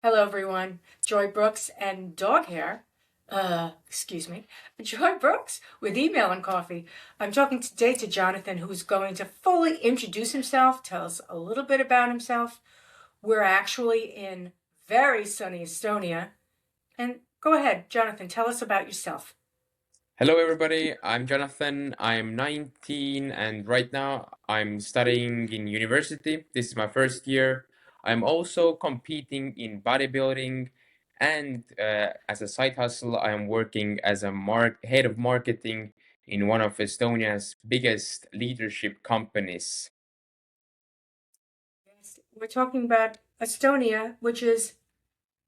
Hello, everyone. Joy Brooks and dog hair. Excuse me. Joy Brooks with email and coffee. I'm talking today to Jonathan, who's going to fully introduce himself, tell us a little bit about himself. We're actually in very sunny Estonia. And go ahead, Jonathan, tell us about yourself. Hello, everybody. I'm Jonathan. I'm 19, and right now I'm studying in university. This is my first year. I'm also competing in bodybuilding, and as a side hustle, I am working as a head of marketing in one of Estonia's biggest leadership companies. Yes, we're talking about Estonia, which is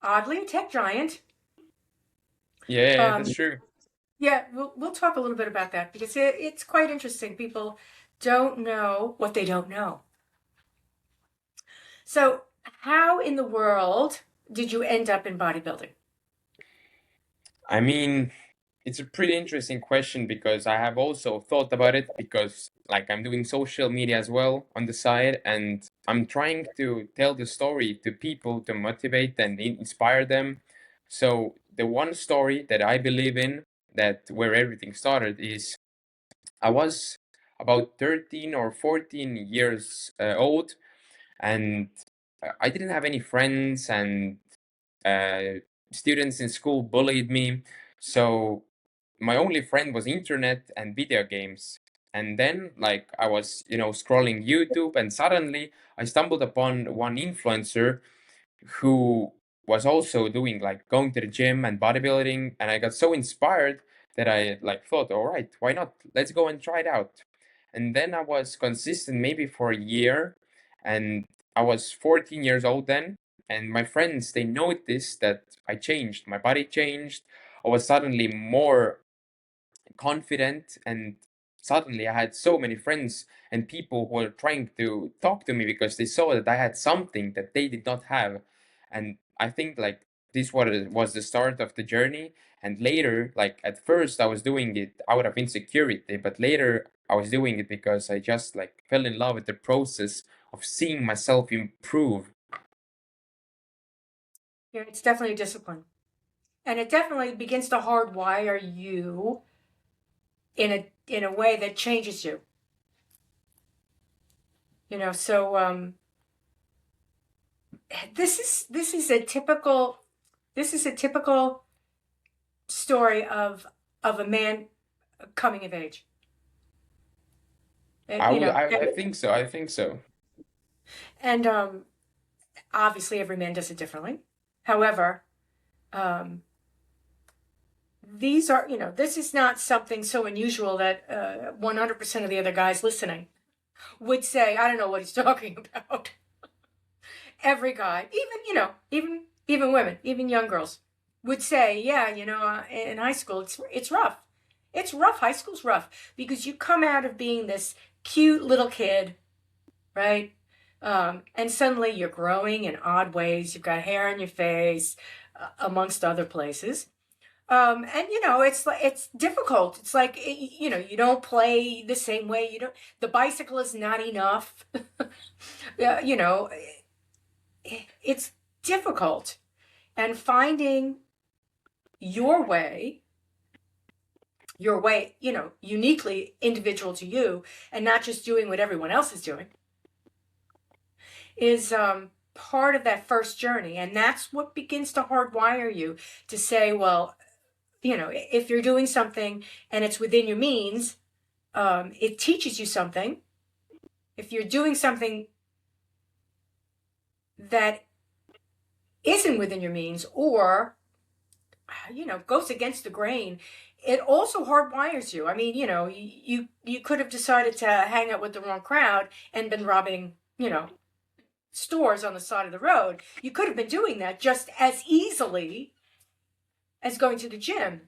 oddly a tech giant. Yeah, that's Um, true. Yeah, we'll talk a little bit about that because it's quite interesting. People don't know what they don't know. So, how in the world did you end up in bodybuilding? I mean, it's a pretty interesting question because I have also thought about it because like I'm doing social media as well on the side and I'm trying to tell the story to people to motivate and inspire them. So the one story that I believe in that where everything started is I was about 13 or 14 years old and I didn't have any friends and uh, students in school bullied me. So my only friend was internet and video games. And then, like, I was, scrolling YouTube, and suddenly I stumbled upon one influencer who was also doing like going to the gym and bodybuilding. And I got so inspired that I like thought, all right, why not? Let's go and try it out. And then I was consistent maybe for a year, and I was 14 years old then. And my friends, they noticed that I changed. My body changed. I was suddenly more confident, and suddenly I had so many friends and people who were trying to talk to me because they saw that I had something that they did not have. And I think like this was the start of the journey. And later, like at first I was doing it out of insecurity, but later I was doing it because I just like fell in love with the process of seeing myself improve. Yeah, it's definitely a discipline. And it definitely begins to hardwire you in a way that changes you. So this is a typical story of a man coming of age. Uh, I you would know, I think so. I think so. and obviously every man does it differently. However, um, this is not something so unusual that 100% of the other guys listening would say, I don't know what he's talking about. Every guy, even women, even young girls, would say, yeah, in high school, it's rough. It's rough. High school's rough because you come out of being this cute little kid, right? And suddenly you're growing in odd ways. You've got hair on your face, amongst other places. And it's difficult. It's like you don't play the same way. You don't. The bicycle is not enough. Yeah, it's difficult. And finding your way, uniquely individual to you, and not just doing what everyone else is doing, is part of that first journey. And that's what begins to hardwire you to say, well, if you're doing something and it's within your means, it teaches you something. If you're doing something that isn't within your means or, goes against the grain, it also hardwires you. I mean, you could have decided to hang out with the wrong crowd and been robbing, stores on the side of the road. You could have been doing that just as easily as going to the gym.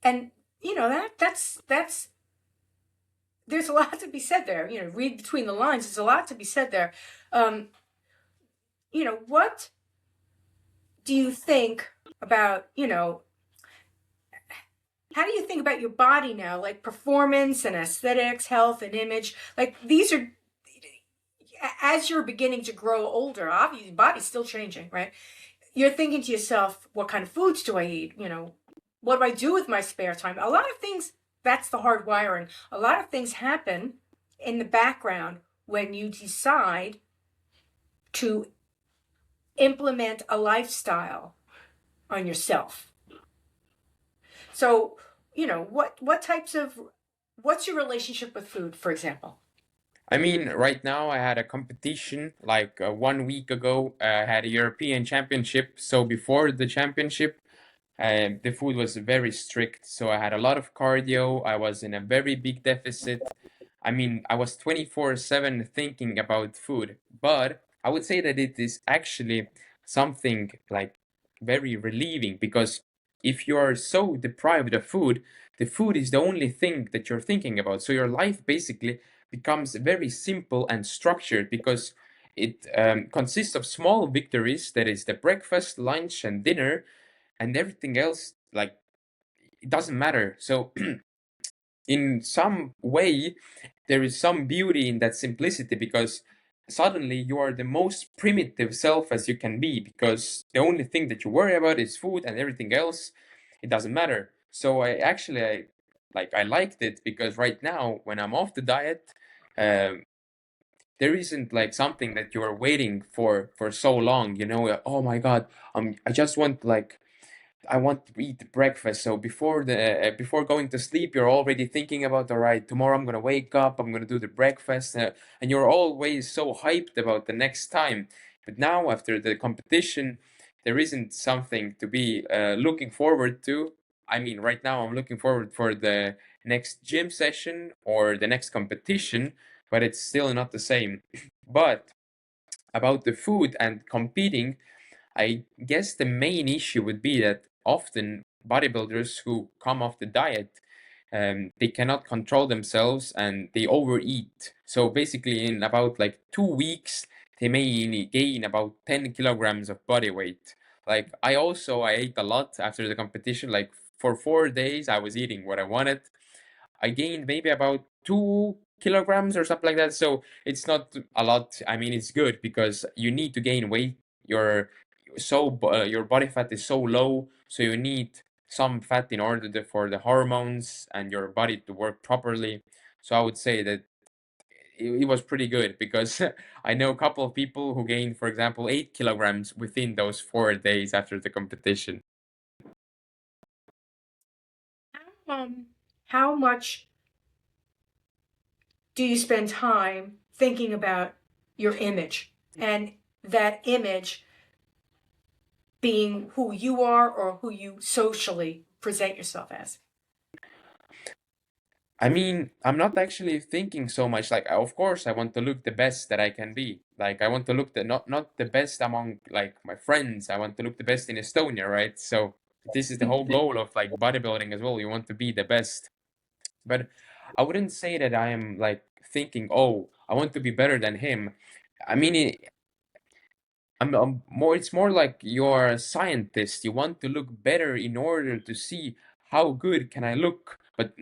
And that's there's a lot to be said there. Read between the lines. There's a lot to be said there. Um, what do you think about, how do you think about your body now? Like performance and aesthetics, health and image. Like these are, as you're beginning to grow older, obviously your body's still changing, right? You're thinking to yourself, what kind of foods do I eat? What do I do with my spare time? A lot of things, that's the hard wiring. A lot of things happen in the background when you decide to implement a lifestyle on yourself. So, what's your relationship with food, for example? I mean, right now I had a competition like 1 week ago. I had a European championship. So before the championship, the food was very strict. So I had a lot of cardio. I was in a very big deficit. I mean, I was 24/7 thinking about food. But I would say that it is actually something like very relieving because if you are so deprived of food, the food is the only thing that you're thinking about. So your life basically becomes very simple and structured because it consists of small victories. That is the breakfast, lunch, and dinner, and everything else, like, it doesn't matter. So in some way, there is some beauty in that simplicity because suddenly you are the most primitive self as you can be because the only thing that you worry about is food and everything else, it doesn't matter. So I liked it because right now when I'm off the diet, um, there isn't like something that you are waiting for so long, oh my god, I just want like I want to eat breakfast. So before going to sleep, you're already thinking about, all right, tomorrow I'm gonna wake up, I'm gonna do the breakfast, and you're always so hyped about the next time. But now after the competition, there isn't something to be looking forward to. I mean, right now I'm looking forward for the next gym session or the next competition, but it's still not the same. But about the food and competing, I guess the main issue would be that often bodybuilders who come off the diet, they cannot control themselves and they overeat. So basically, in about like 2 weeks, they may gain about 10 kilograms of body weight. Like I ate a lot after the competition. Like for 4 days, I was eating what I wanted. I gained maybe about 2 kilograms or something like that. So it's not a lot. I mean, it's good because you need to gain weight. Your body fat is so low, so you need some fat in order for the hormones and your body to work properly. So I would say that it was pretty good because I know a couple of people who gained, for example, 8 kilograms within those 4 days after the competition. How much do you spend time thinking about your image and that image being who you are or who you socially present yourself as? I mean, I'm not actually thinking so much. Like, of course, I want to look the best that I can be. Like, I want to look not the best among like my friends. I want to look the best in Estonia, right? So this is the whole goal of like bodybuilding as well. You want to be the best. But I wouldn't say that I am like thinking, oh, I want to be better than him. I mean, I'm more. It's more like you're a scientist. You want to look better in order to see how good can I look, but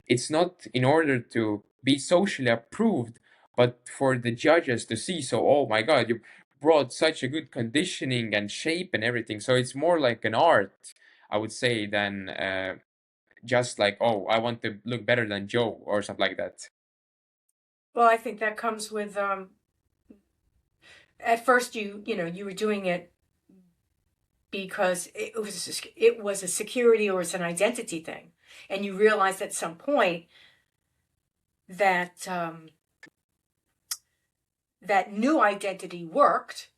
it's not in order to be socially approved, but for the judges to see. So, oh my God, you brought such a good conditioning and shape and everything. So it's more like an art, I would say, than just like, oh, I want to look better than Joe or something like that. Well, I think that comes with at first you were doing it because it was a security or it's an identity thing, and you realized at some point that that new identity worked,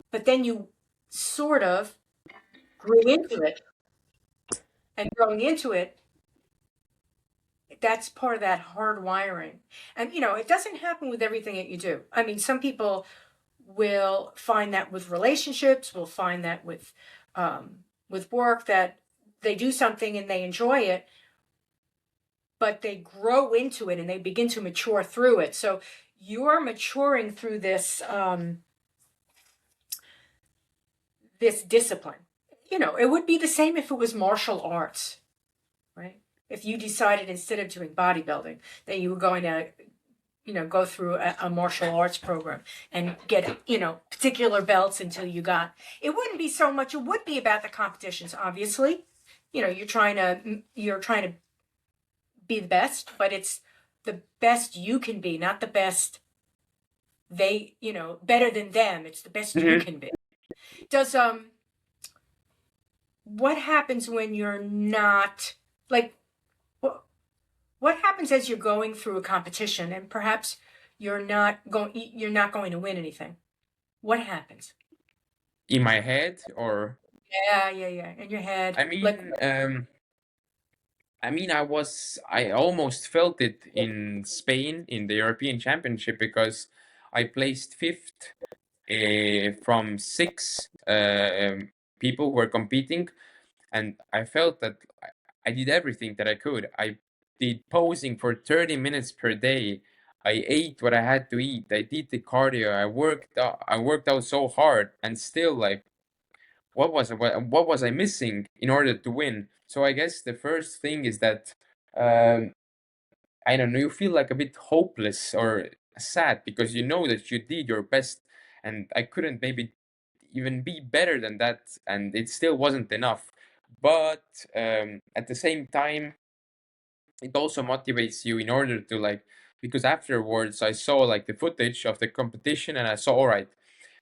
but then you sort of grew into it, and growing into it, that's part of that hard wiring. And it doesn't happen with everything that you do. I mean, some people will find that with relationships, will find that with work, that they do something and they enjoy it, but they grow into it and they begin to mature through it. So you're maturing through this discipline. It would be the same if it was martial arts, right? If you decided instead of doing bodybuilding that you were going to go through a martial arts program and get, particular belts until you got. It wouldn't be so much. It would be about the competitions, obviously. You're trying to be the best, but it's the best you can be, not the best better than them. It's the best you can be. Does what happens when you're not like what happens as you're going through a competition and perhaps you're not going to win anything? What happens? In my head, or Yeah, in your head. I mean, I almost felt it in Spain in the European Championship because I placed fifth from six people who were competing, and I felt that I did everything that I could. I did posing for 30 minutes per day. I ate what I had to eat. I did the cardio. I worked out so hard, and still, like, what was I missing in order to win? So I guess the first thing is that um, I don't know, you feel like a bit hopeless or sad because you know that you did your best, and I couldn't maybe even be better than that, and it still wasn't enough. But at the same time, it also motivates you in order to, like, because afterwards I saw like the footage of the competition and I saw, all right,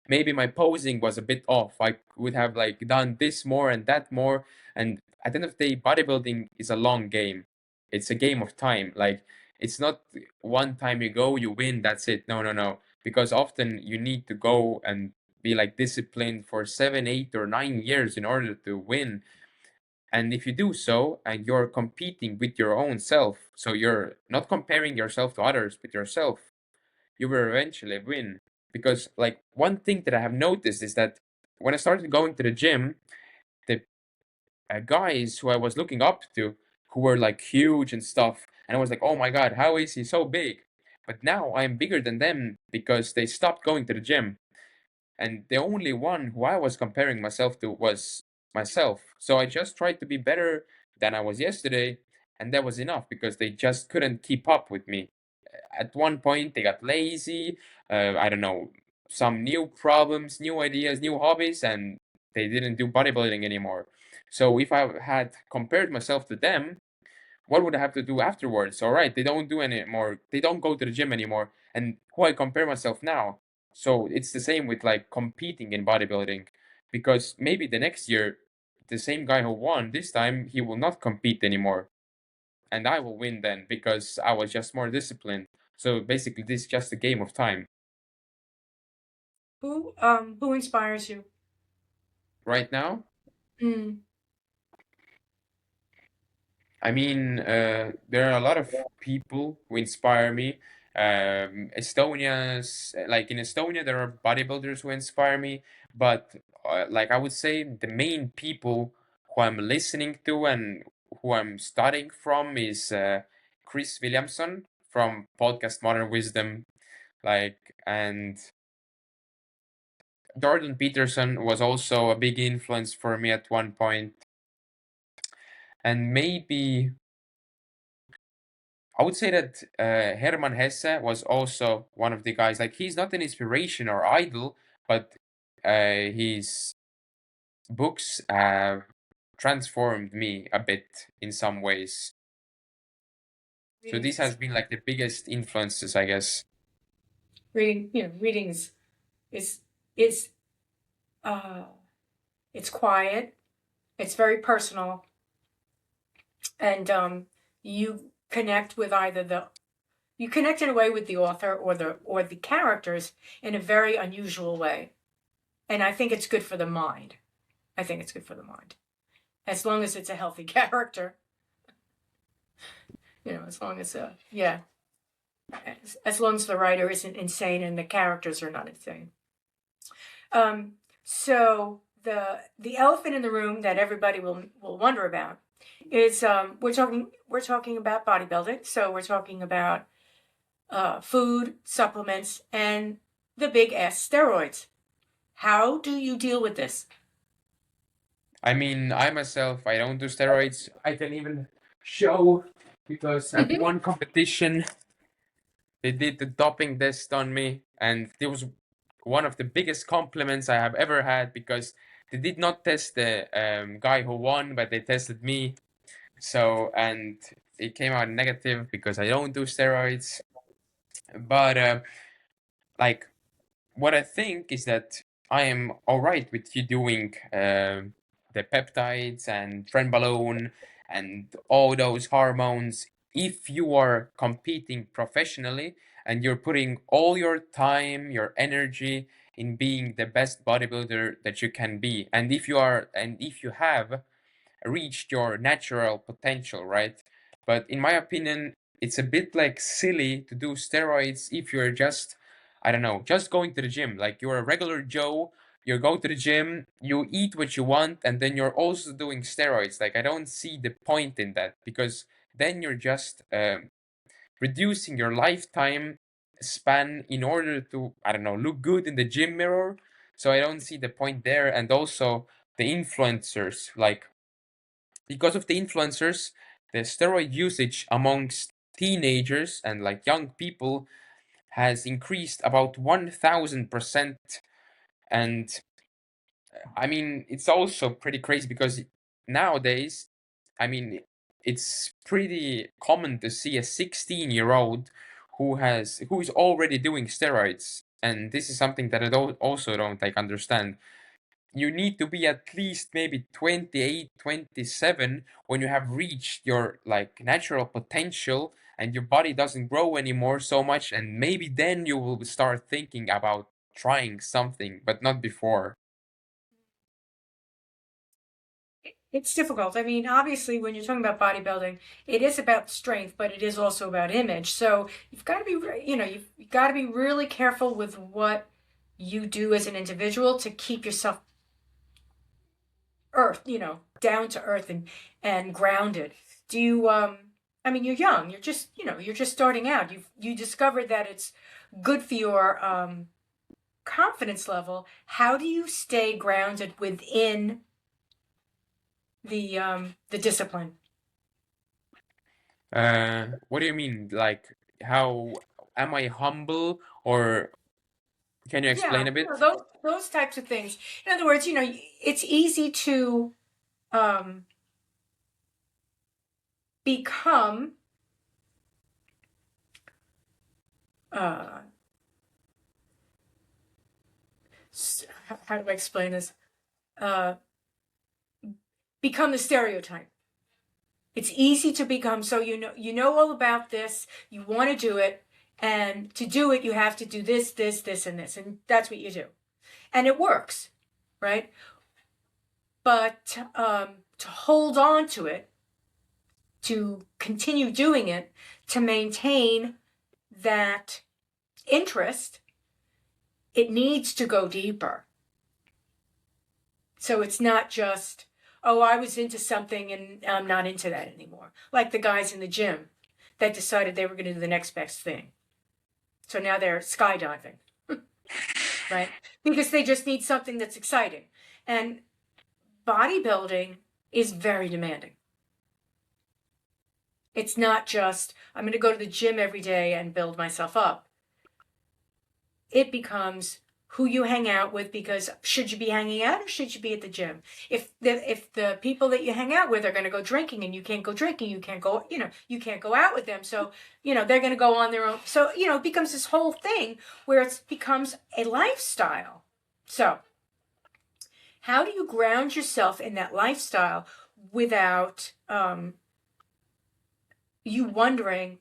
maybe my posing was a bit off. I would have like done this more and that more. And at the end of the day, bodybuilding is a long game. It's a game of time. Like, it's not one time you go, you win, that's it. No, no, no. Because often you need to go and be like disciplined for 7, 8 or 9 years in order to win. And if you do so, and you're competing with your own self, so you're not comparing yourself to others, but yourself, you will eventually win. Because, like, one thing that I have noticed is that when I started going to the gym, the guys who I was looking up to, who were like huge and stuff, and I was like, oh my God, how is he so big? But now I'm bigger than them because they stopped going to the gym. And the only one who I was comparing myself to was myself. So I just tried to be better than I was yesterday, and that was enough because they just couldn't keep up with me. At one point, they got lazy, I don't know, some new problems, new ideas, new hobbies, and they didn't do bodybuilding anymore. So if I had compared myself to them, what would I have to do afterwards? All right, they don't do any more, they don't go to the gym anymore. And who I compare myself now? So it's the same with like competing in bodybuilding, because maybe the next year, the same guy who won this time, he will not compete anymore. And I will win then because I was just more disciplined. So basically, this is just a game of time. Who inspires you? Right now, Mm. I mean, there are a lot of people who inspire me. Like in Estonia, there are bodybuilders who inspire me, but like I would say, the main people who I'm listening to and who I'm studying from is Chris Williamson from podcast Modern Wisdom, like, and Jordan Peterson was also a big influence for me at one point, and maybe I would say that Hermann Hesse was also one of the guys. Like, he's not an inspiration or idol, but his books have transformed me a bit in some ways. So this has Readings. been like the biggest influences, I guess. Readings is is uh it's quiet, it's very personal, and you connect with either the you connect in a way with the author or the characters in a very unusual way. And I think it's good for the mind. I think it's good for the mind. As long as it's a healthy character. As long as yeah. As long as the writer isn't insane and the characters are not insane. So the elephant in the room that everybody will wonder about is we're talking about bodybuilding. So we're talking about food, supplements, and the big S, steroids. How do you deal with this? I mean, I myself, I don't do steroids. I can even show because at one competition, They did the doping test on me, and it was one of the biggest compliments I have ever had because they did not test the guy who won, but they tested me. So, and it came out negative because I don't do steroids. But like, what I think is that I am all right with you doing the peptides and trenbolone and all those hormones if you are competing professionally and you're putting all your time, your energy in being the best bodybuilder that you can be. And if you are, and if you have reached your natural potential, right? But in my opinion, it's a bit like silly to do steroids if you're just, I don't know, just going to the gym. Like you're a regular Joe, you go to the gym, you eat what you want, and then you're also doing steroids. Like I don't see the point in that because then you're just reducing your lifetime span in order to, I don't know, look good in the gym mirror. So I don't see the point there. And also the influencers, like because of the influencers, the steroid usage amongst teenagers and like young people has increased about 1000%. And I mean, it's also pretty crazy because nowadays, I mean, it's pretty common to see a 16-year-old who is already doing steroids. And this is something that I also don't like understand. You need to be at least maybe 28, 27 when you have reached your like natural potential and your body doesn't grow anymore so much, and maybe then you will start thinking about trying something, but not before. It's difficult. I mean, obviously, when you're talking about bodybuilding, it is about strength, but it is also about image. So you've got to be, you've got to be really careful with what you do as an individual to keep yourself down to earth and grounded. Do you, I mean, you're young. You're just starting out. You discovered that it's good for your confidence level. How do you stay grounded within the discipline? What do you mean? Like, how am I humble, or can you explain Yeah, a bit? those types of things. In other words, it's easy to um, become uh, how do I explain this? Uh, become the stereotype. It's easy to become, so you know all about this. You want to do it, and to do it, you have to do this, this, this, and this, and that's what you do, and it works, right? But to hold on to it, to continue doing it, to maintain that interest, it needs to go deeper. So it's not just, oh, I was into something and I'm not into that anymore. Like the guys in the gym that decided they were going to do the next best thing. So now they're skydiving, right? Because they just need something that's exciting. And bodybuilding is very demanding. It's not just, I'm going to go to the gym every day and build myself up. It becomes who you hang out with, because should you be hanging out or should you be at the gym? If the people that you hang out with are going to go drinking and you can't go drinking, you can't go out with them. So, they're going to go on their own. So, it becomes this whole thing where it becomes a lifestyle. So, how do you ground yourself in that lifestyle without you wondering,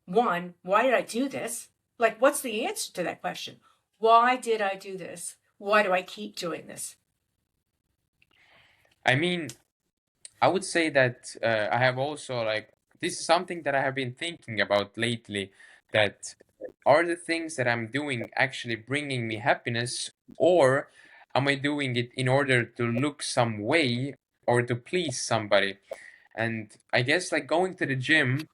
one, why did I do this? Like, what's the answer to that question? Why did I do this? Why do I keep doing this? I mean, I would say that I have also like this is something that I have been thinking about lately, that are the things that I'm doing actually bringing me happiness, or am I doing it in order to look some way or to please somebody? And I guess like going to the gym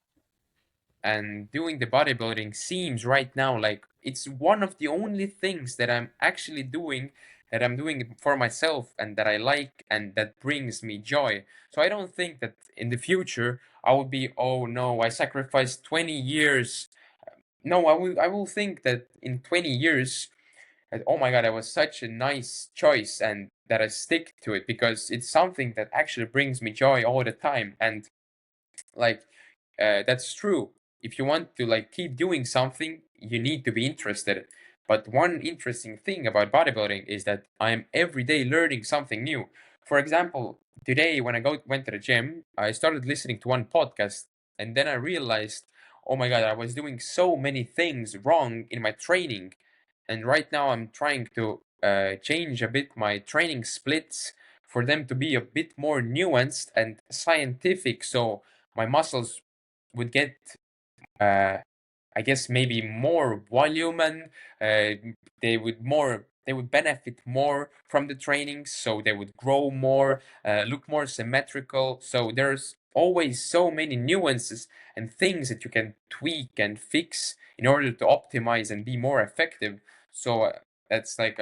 and doing the bodybuilding seems right now like it's one of the only things that I'm actually doing, that I'm doing for myself and that I like and that brings me joy. So I don't think that in the future I will be, oh no, I sacrificed 20 years no, I will think that in 20 years, that, oh my God, that was such a nice choice, and that I stick to it because it's something that actually brings me joy all the time. And like, that's true. If you want to like keep doing something, you need to be interested. But one interesting thing about bodybuilding is that I'm every day learning something new. For example, today when I went to the gym, I started listening to one podcast, and then I realized, oh my God, I was doing so many things wrong in my training. And right now I'm trying to change a bit my training splits for them to be a bit more nuanced and scientific, so my muscles would get, uh, I guess, maybe more volume, and they would benefit more from the training, so they would grow more, look more symmetrical. So there's always so many nuances and things that you can tweak and fix in order to optimize and be more effective. So that's like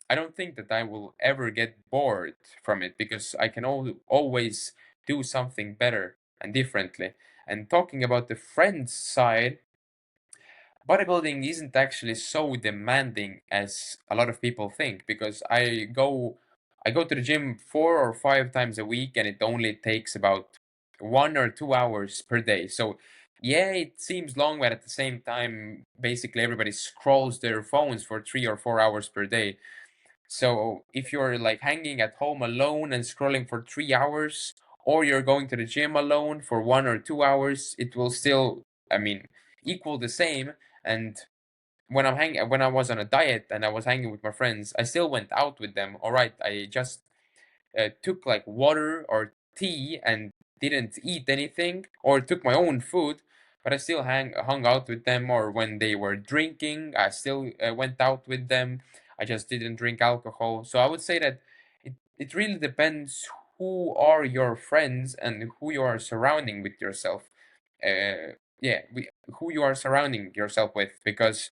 I don't think that I will ever get bored from it because I can always do something better and differently. And talking about the friends side, bodybuilding isn't actually so demanding as a lot of people think because I go to the gym 4 or 5 times a week and it only takes about 1 or 2 hours per day. So yeah, it seems long, but at the same time, basically everybody scrolls their phones for 3 or 4 hours per day. So if you're like hanging at home alone and scrolling for 3 hours, or you're going to the gym alone for 1 or 2 hours, it will still, I mean, equal the same. And when I was on a diet and I was hanging with my friends, I still went out with them. All right, I just took like water or tea and didn't eat anything, or took my own food, but I still hung out with them. Or when they were drinking, I still went out with them. I just didn't drink alcohol. So I would say that it really depends who are your friends and who you are surrounding with yourself. Yeah, who you are surrounding yourself with, because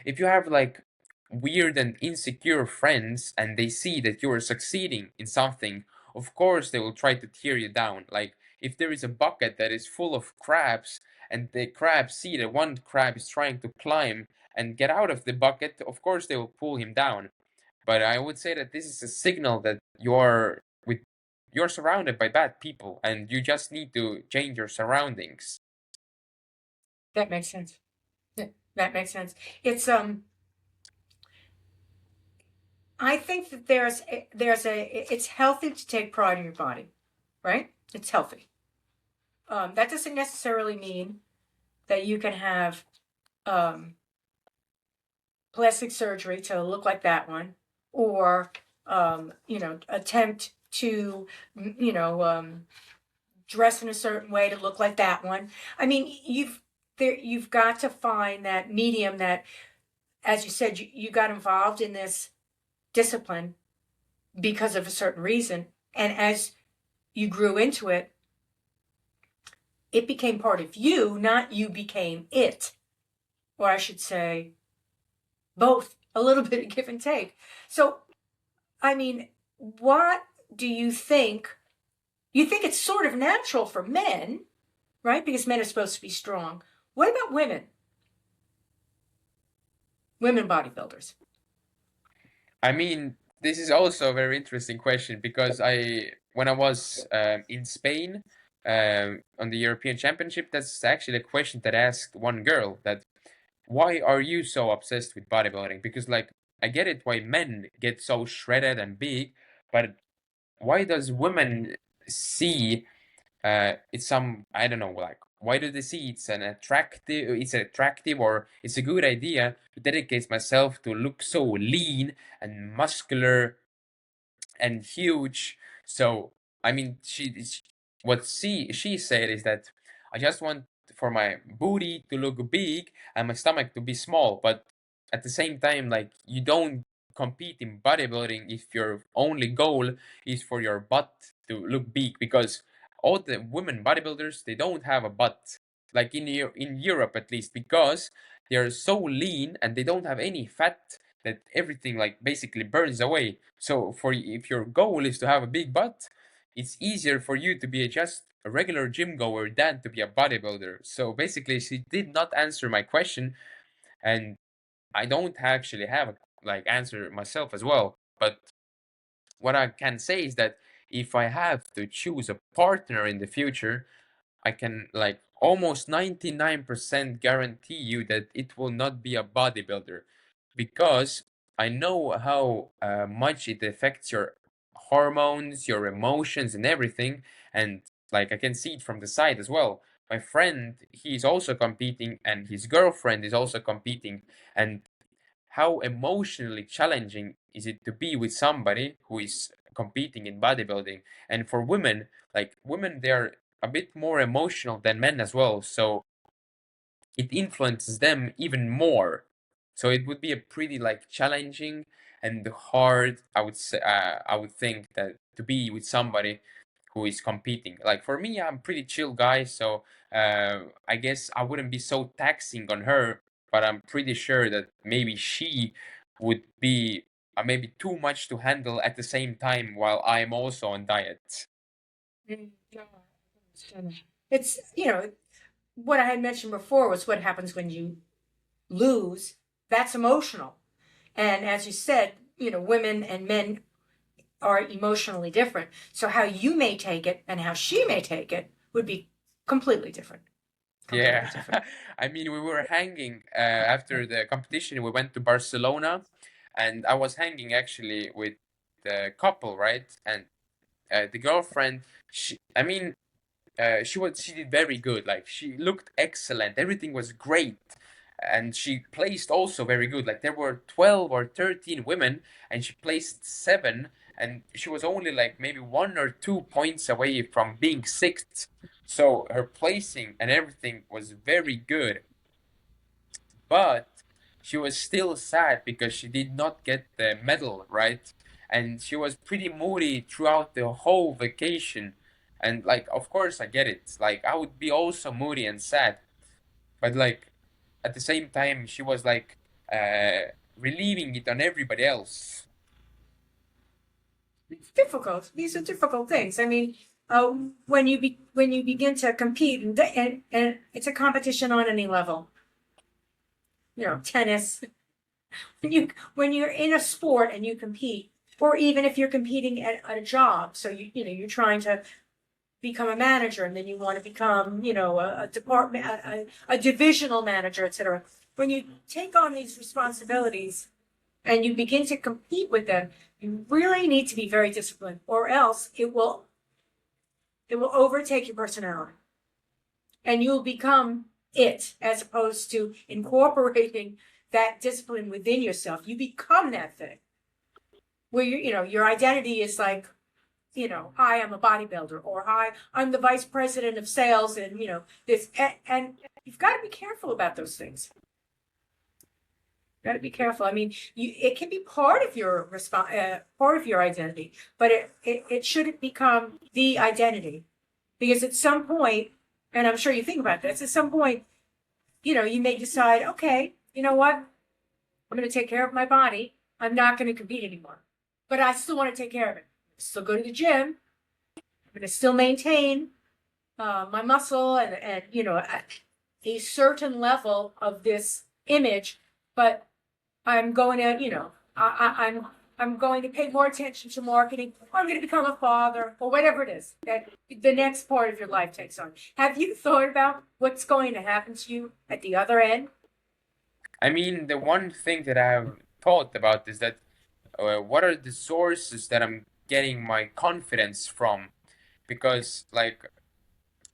if you have like weird and insecure friends and they see that you are succeeding in something, of course they will try to tear you down. Like if there is a bucket that is full of crabs and the crabs see that one crab is trying to climb and get out of the bucket, of course they will pull him down. But I would say that this is a signal that you're surrounded by bad people and you just need to change your surroundings. That makes sense. Yeah, that makes sense. It's I think that it's healthy to take pride in your body, right? It's healthy. That doesn't necessarily mean that you can have um, plastic surgery to look like that one, or attempt to dress in a certain way to look like that one. I mean, you've got to find that medium that, as you said, you got involved in this discipline because of a certain reason, and as you grew into it, it became part of you, not you became it. Or I should say, both, a little bit of give and take. So, I mean, what do you think? You think it's sort of natural for men, right? Because men are supposed to be strong. What about women? Women bodybuilders. I mean, this is also a very interesting question because when I was in Spain on the European Championship, that's actually a question that I asked one girl that, why are you so obsessed with bodybuilding? Because like I get it why men get so shredded and big, but why does women see it's some, I don't know, like why do they see it's attractive or it's a good idea to dedicate myself to look so lean and muscular and huge. So I mean, what she said is that I just want for my booty to look big and my stomach to be small, but at the same time, like you don't compete in bodybuilding if your only goal is for your butt to look big, because all the women bodybuilders, they don't have a butt, like in Europe at least, because they're so lean and they don't have any fat, that everything like basically burns away. So for if your goal is to have a big butt, it's easier for you to be just a regular gym goer than to be a bodybuilder. So basically, she did not answer my question, and I don't actually have a like answer myself as well. But what I can say is that if I have to choose a partner in the future, I can like almost 99% guarantee you that it will not be a bodybuilder, because I know how much it affects your hormones, your emotions, and everything. And like I can see it from the side as well. My friend, he's also competing, and his girlfriend is also competing. And how emotionally challenging is it to be with somebody who is competing in bodybuilding? And for women, like women, they're a bit more emotional than men as well, so it influences them even more. So it would be a pretty like challenging and hard, I would say, I would think that to be with somebody who is competing. Like for me, I'm pretty chill guy, so I guess I wouldn't be so taxing on her, but I'm pretty sure that maybe she would be maybe too much to handle at the same time while I'm also on diet. No, I understand that. It's, what I had mentioned before was what happens when you lose. That's emotional. And as you said, women and men are emotionally different. So how you may take it and how she may take it would be completely different. Completely Yeah, different. I mean, we were hanging after the competition. We went to Barcelona, and I was hanging actually with the couple, right? And the girlfriend, I mean, she did very good. Like she looked excellent. Everything was great, and she placed also very good. Like there were 12 or 13 women, and she placed seven, and she was only like maybe 1 or 2 points away from being sixth. So her placing and everything was very good, but she was still sad because she did not get the medal, right? And she was pretty moody throughout the whole vacation. And like, of course, I get it. Like, I would be also moody and sad, but like, at the same time, she was like, relieving it on everybody else. It's difficult. These are difficult things. I mean, when you begin to compete, and it's a competition on any level. Tennis. When you're in a sport and you compete, or even if you're competing at a job, so you're trying to become a manager, and then you want to become a department, a divisional manager, etc. When you take on these responsibilities and you begin to compete with them, you really need to be very disciplined, or else it will overtake your personality, and you'll become it, as opposed to incorporating that discipline within yourself. You become that thing where your identity is like, hi, I'm a bodybuilder, or hi, I'm the vice president of sales, and this, and you've got to be careful about those things. Got to be careful. I mean, it can be part of your part of your identity, but it shouldn't become the identity, because at some point, and I'm sure you think about this, at some point, you may decide, okay, you know what, I'm going to take care of my body. I'm not going to compete anymore, but I still want to take care of it. Still go to the gym. I'm going to still maintain my muscle, and a certain level of this image, but I'm going to, I'm going to pay more attention to marketing, or I'm going to become a father, or whatever it is that the next part of your life takes on. Have you thought about what's going to happen to you at the other end? I mean, the one thing that I've thought about is that what are the sources that I'm getting my confidence from? Because, like,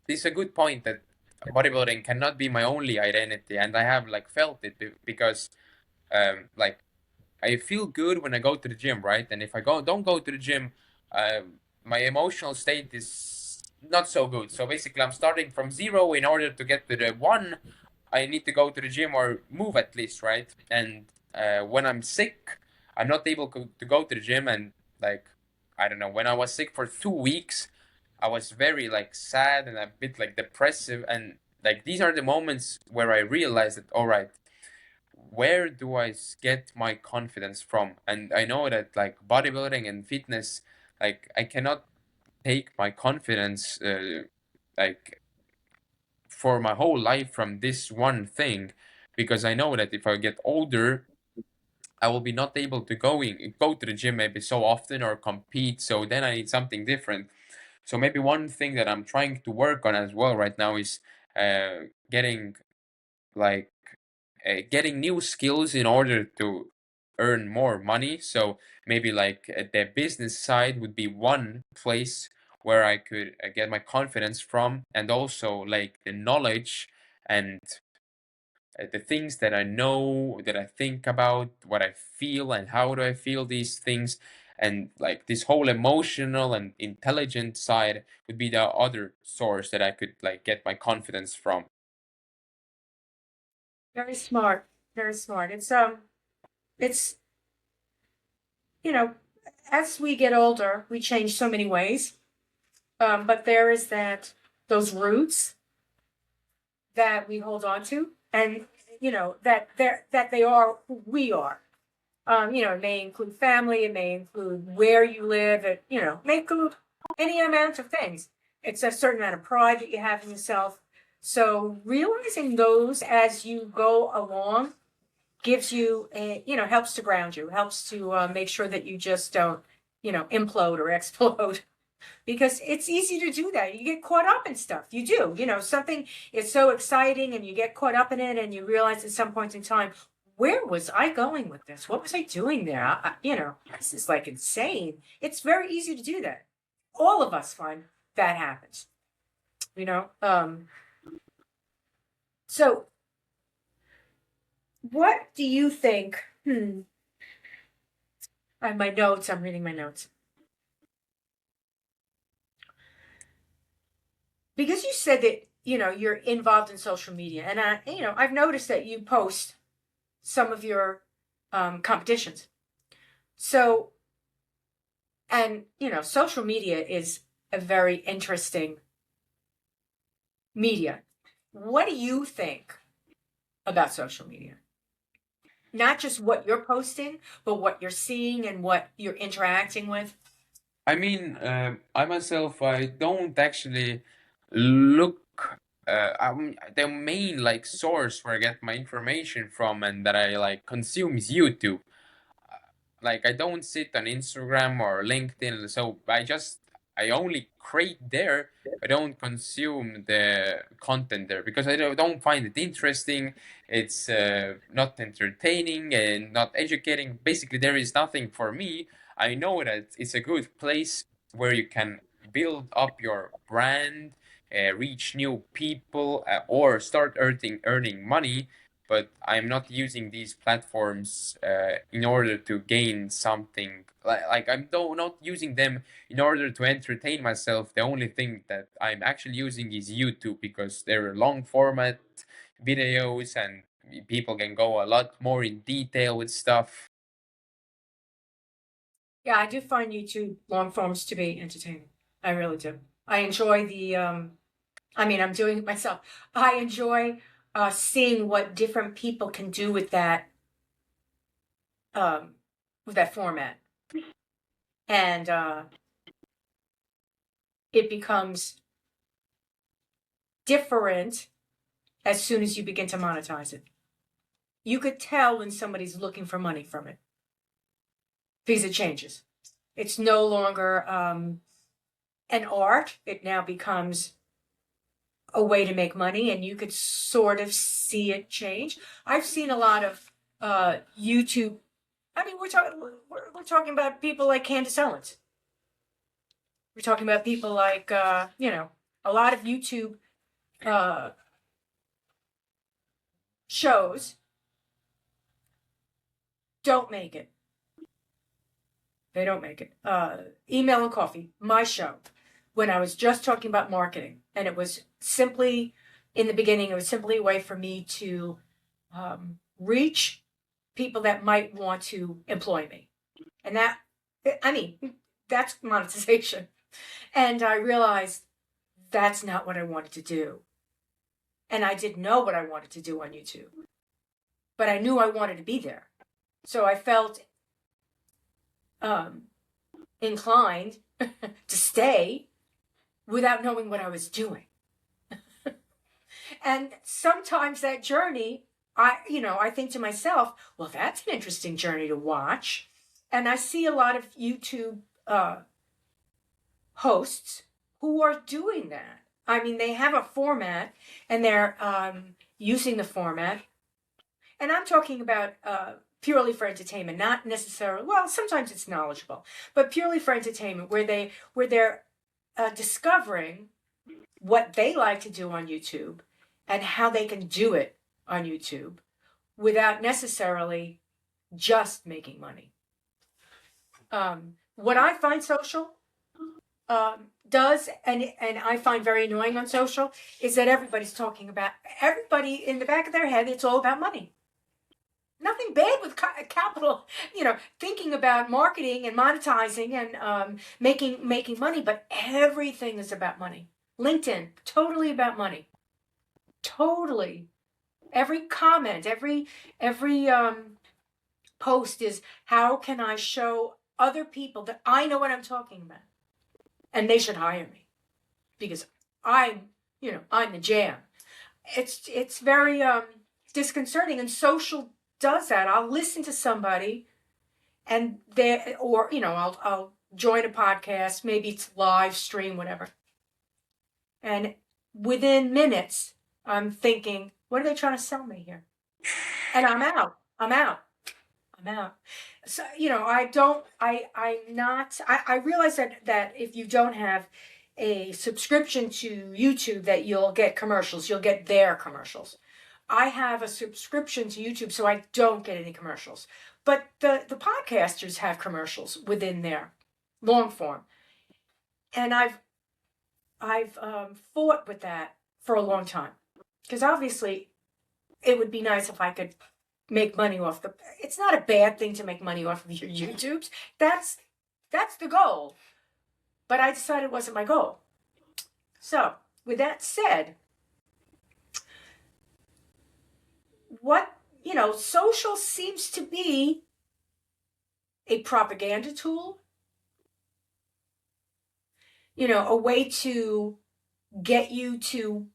this is a good point that bodybuilding cannot be my only identity, and I have like felt it because, like, I feel good when I go to the gym, right? And if I don't go to the gym, my emotional state is not so good. So basically, I'm starting from zero. In order to get to the one, I need to go to the gym or move at least, right? And when I'm sick, I'm not able to go to the gym. And like, I don't know, when I was sick for 2 weeks, I was very like sad and a bit like depressive. And like, these are the moments where I realized that, all right, where do I get my confidence from? And I know that like bodybuilding and fitness, like I cannot take my confidence like for my whole life from this one thing, because I know that if I get older, I will be not able to go to the gym maybe so often or compete. So then I need something different. So maybe one thing that I'm trying to work on as well right now is getting like getting new skills in order to earn more money. So maybe like the business side would be one place where I could get my confidence from, and also like the knowledge and the things that I know, that I think about, what I feel, and how do I feel these things. And like this whole emotional and intelligent side would be the other source that I could like get my confidence from. Very smart. Very smart. It's you know, as we get older, we change so many ways. But there is those roots that we hold on to, and that they are who we are. It may include family, it may include where you live, may include any amount of things. It's a certain amount of pride that you have in yourself. So realizing those as you go along gives you helps to ground you, helps to make sure that you just don't implode or explode. Because it's easy to do that. You get caught up in stuff. You do. Something is so exciting and you get caught up in it and you realize at some point in time, where was I going with this? What was I doing there? This is like insane. It's very easy to do that. All of us find that happens. You know? So what do you think? I have my notes. I'm reading my notes. Because you said that you're involved in social media, and I've noticed that you post some of your competitions. So, and social media is a very interesting media. What do you think about social media? Not just what you're posting, but what you're seeing and what you're interacting with. I mean, I myself, I don't actually look. The main like source where I get my information from and that I like consume is YouTube. Like I don't sit on Instagram or LinkedIn, so I only create there. I don't consume the content there because I don't find it interesting. It's not entertaining and not educating. Basically, there is nothing for me. I know that it's a good place where you can build up your brand, reach new people, or start earning money, but I'm not using these platforms in order to gain something. Like I'm not using them in order to entertain myself. The only thing that I'm actually using is YouTube because they're long format videos and people can go a lot more in detail with stuff. Yeah, I do find YouTube long forms to be entertaining. I really do. I enjoy I'm doing it myself. I enjoy seeing what different people can do um, with that format, and it becomes different as soon as you begin to monetize it. You could tell when somebody's looking for money from it because it changes. It's no longer an art. It now becomes a way to make money, and you could sort of see it change. I've seen a lot of YouTube. I mean, we're talking about people like Candace Owens. We're talking about people like a lot of YouTube uh, shows don't make it. They don't make it. Email and Coffee, my show, when I was just talking about marketing, and it was simply in the beginning, it was simply a way for me to reach people that might want to employ me, and that's monetization. And I realized that's not what I wanted to do, and I didn't know what I wanted to do on YouTube, but I knew I wanted to be there, so I felt inclined to stay without knowing what I was doing. And sometimes that journey, I think to myself, well, that's an interesting journey to watch. And I see a lot of YouTube hosts who are doing that. I mean, they have a format and they're using the format. And I'm talking about purely for entertainment, not necessarily, well, sometimes it's knowledgeable, but purely for entertainment, where they're discovering what they like to do on YouTube and how they can do it on YouTube without necessarily just making money. What I find social does, and I find very annoying on social, is that everybody's talking about, everybody in the back of their head, it's all about money. Nothing bad with capital, thinking about marketing and monetizing and making money, but everything is about money. LinkedIn, totally about money. Totally. Every comment, every post is, how can I show other people that I know what I'm talking about, and they should hire me because I'm the jam. It's very disconcerting, and social does that. I'll listen to somebody, and I'll join a podcast, maybe it's live stream, whatever, and within minutes I'm thinking, what are they trying to sell me here? And I'm out. So, I realize that if you don't have a subscription to YouTube, that you'll get commercials, you'll get their commercials. I have a subscription to YouTube, so I don't get any commercials. But the podcasters have commercials within their long form. And I've fought with that for a long time. Because obviously it would be nice if I could make money off it's not a bad thing to make money off of your YouTubes. That's the goal. But I decided it wasn't my goal. So, with that said, social seems to be a propaganda tool. A way to get you to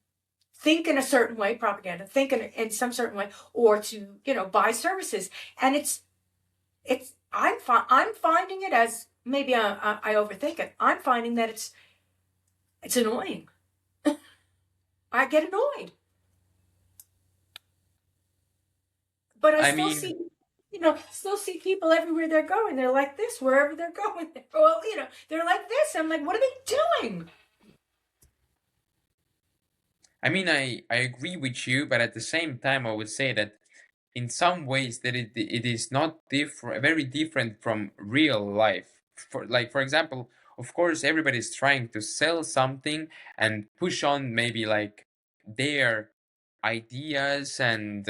think in a certain way, propaganda, think in some certain way, or to, buy services. And I'm finding it, as maybe I overthink it. I'm finding that it's annoying. I get annoyed. But I still see people everywhere they're going. They're like this, wherever they're going. Well, they're like this. I'm like, what are they doing? I mean, I agree with you, but at the same time, I would say that in some ways that it is not very different from real life. For example, of course, everybody's trying to sell something and push on maybe like their ideas and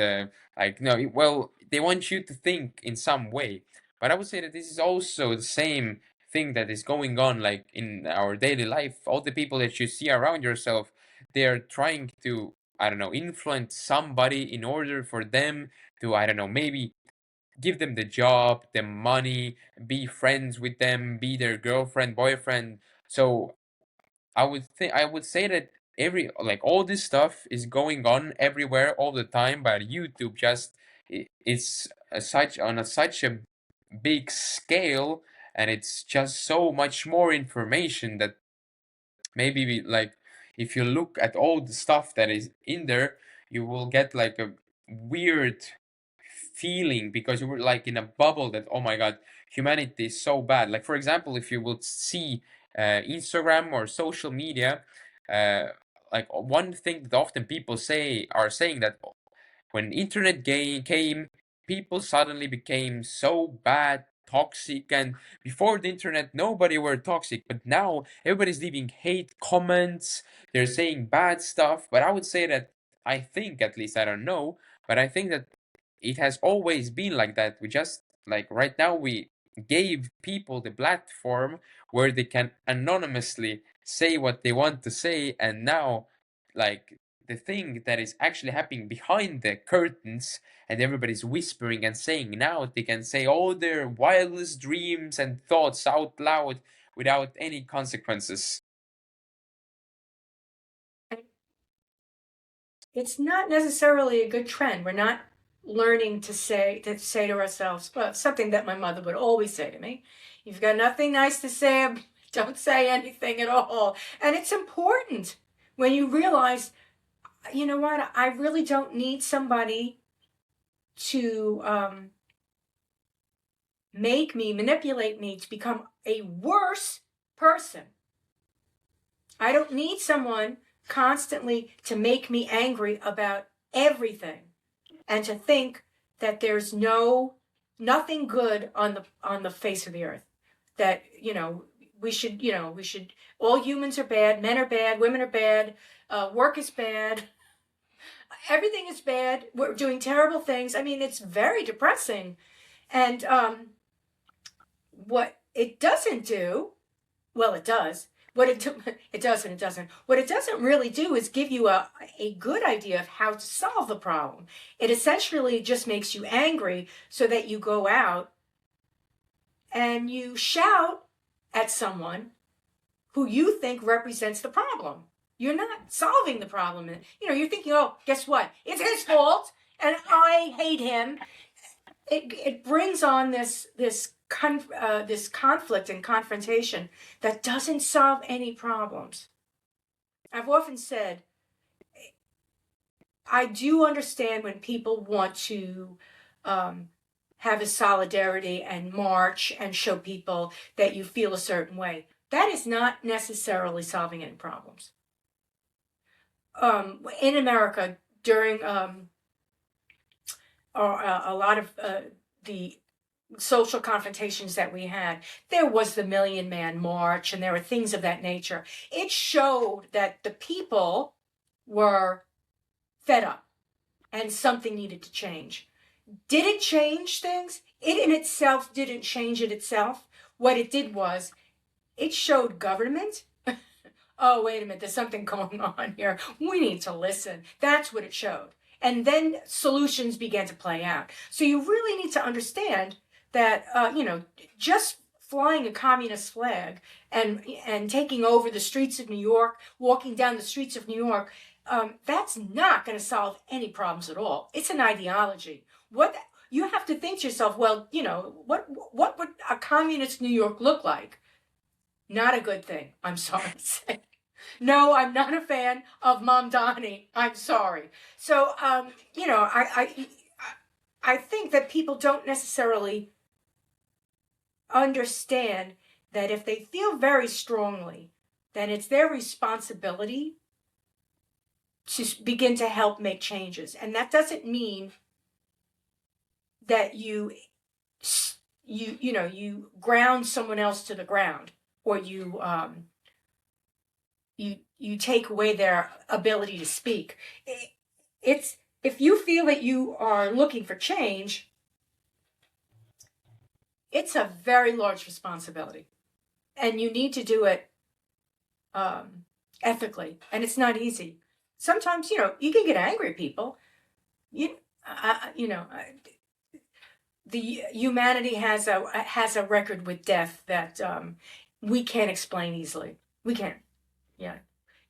like no, well, they want you to think in some way. But I would say that this is also the same thing that is going on like in our daily life. All the people that you see around yourself, they're trying to, I don't know, influence somebody in order for them to, I don't know, maybe give them the job, the money, be friends with them, be their girlfriend, boyfriend. So I would say that every like all this stuff is going on everywhere all the time, but YouTube just it's such a big scale, and it's just so much more information that maybe like if you look at all the stuff that is in there, you will get like a weird feeling because you were like in a bubble that, oh my god, humanity is so bad. Like for example, if you would see Instagram or social media, uh, like one thing that often people are saying that when internet came, people suddenly became so bad, toxic, and before the internet, nobody were toxic, but now everybody's leaving hate comments, they're saying bad stuff. But I would say that I think, at least I don't know, but I think that it has always been like that. We just like right now we gave people the platform where they can anonymously say what they want to say, and now like the thing that is actually happening behind the curtains and everybody's whispering and saying, now they can say all their wildest dreams and thoughts out loud without any consequences. it's not necessarily a good trend. We're not learning to say to ourselves, well, something that my mother would always say to me: "You've got nothing nice to say, don't say anything at all." And it's important when you realize, you know what, I really don't need somebody to manipulate me to become a worse person. I don't need someone constantly to make me angry about everything and to think that there's nothing good on the face of the earth. That, we should, all humans are bad, men are bad, women are bad, work is bad, everything is bad, we're doing terrible things. I mean, it's very depressing. And what it doesn't do, well, it does. It does and it doesn't. What it doesn't really do is give you a good idea of how to solve the problem. It essentially just makes you angry so that you go out and you shout at someone who you think represents the problem. You're not solving the problem. You're thinking, oh, guess what? It's his fault and I hate him. It brings on this conflict and confrontation that doesn't solve any problems. I've often said, I do understand when people want to have a solidarity and march and show people that you feel a certain way. That is not necessarily solving any problems. In America, during a lot of the social confrontations that we had, there was the Million Man March and there were things of that nature. It showed that the people were fed up and something needed to change. Did it change things? It in itself didn't change it itself. What it did was it showed government, oh, wait a minute, there's something going on here. We need to listen. That's what it showed. And then solutions began to play out. So you really need to understand that, just flying a communist flag and taking over the streets of New York, walking down the streets of New York, that's not going to solve any problems at all. It's an ideology. What you have to think to yourself, well, what would a communist New York look like? Not a good thing, I'm sorry to say. No, I'm not a fan of Mamdani. I'm sorry. So, I think that people don't necessarily understand that if they feel very strongly, then it's their responsibility to begin to help make changes. And that doesn't mean that you ground someone else to the ground, or you take away their ability to speak. It's if you feel that you are looking for change, it's a very large responsibility, and you need to do it ethically, and it's not easy. Sometimes you can get angry at people. The humanity has a record with death that we can't explain easily. We can't. Yeah.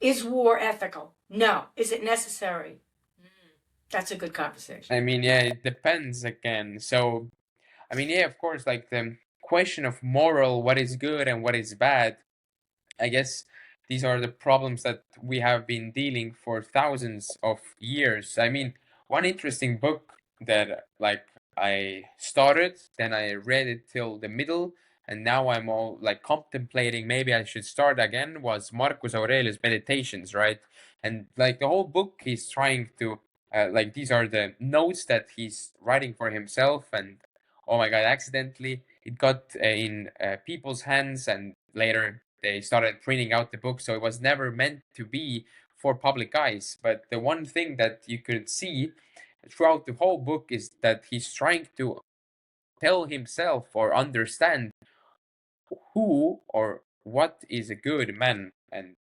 Is war ethical? No. Is it necessary? That's a good conversation. I mean, yeah, it depends again. So, I mean, yeah, of course, like the question of moral, what is good and what is bad, I guess these are the problems that we have been dealing for thousands of years. I mean, one interesting book that like I started, then I read it till the middle, and now I'm all like contemplating maybe I should start again, was Marcus Aurelius' Meditations, right? And like the whole book he's trying to like these are the notes that he's writing for himself, and oh my God, accidentally it got in people's hands, and later they started printing out the book, so it was never meant to be for public eyes. But the one thing that you could see throughout the whole book is that he's trying to tell himself or understand who or what is a good man, and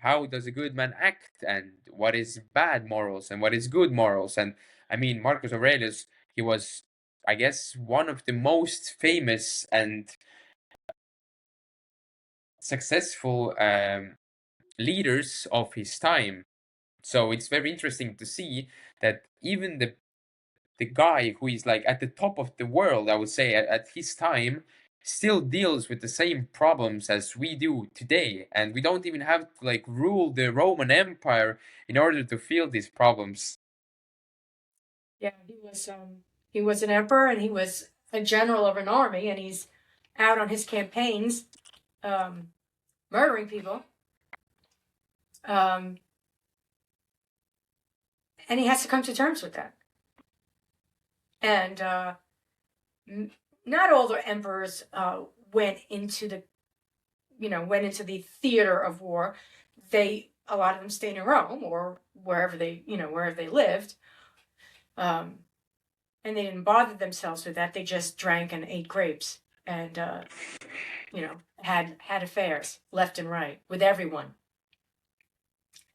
how does a good man act, and what is bad morals and what is good morals. And I mean, Marcus Aurelius, he was, I guess, one of the most famous and successful leaders of his time. So it's very interesting to see that even the guy who is like at the top of the world, I would say, at his time, still deals with the same problems as we do today. And we don't even have to like rule the Roman Empire in order to feel these problems. Yeah, he was an emperor and he was a general of an army, and he's out on his campaigns, murdering people. Um, and he has to come to terms with that. And not all the emperors went into the theater of war. A lot of them stayed in Rome or wherever they lived. And they didn't bother themselves with that. They just drank and ate grapes and had affairs left and right with everyone.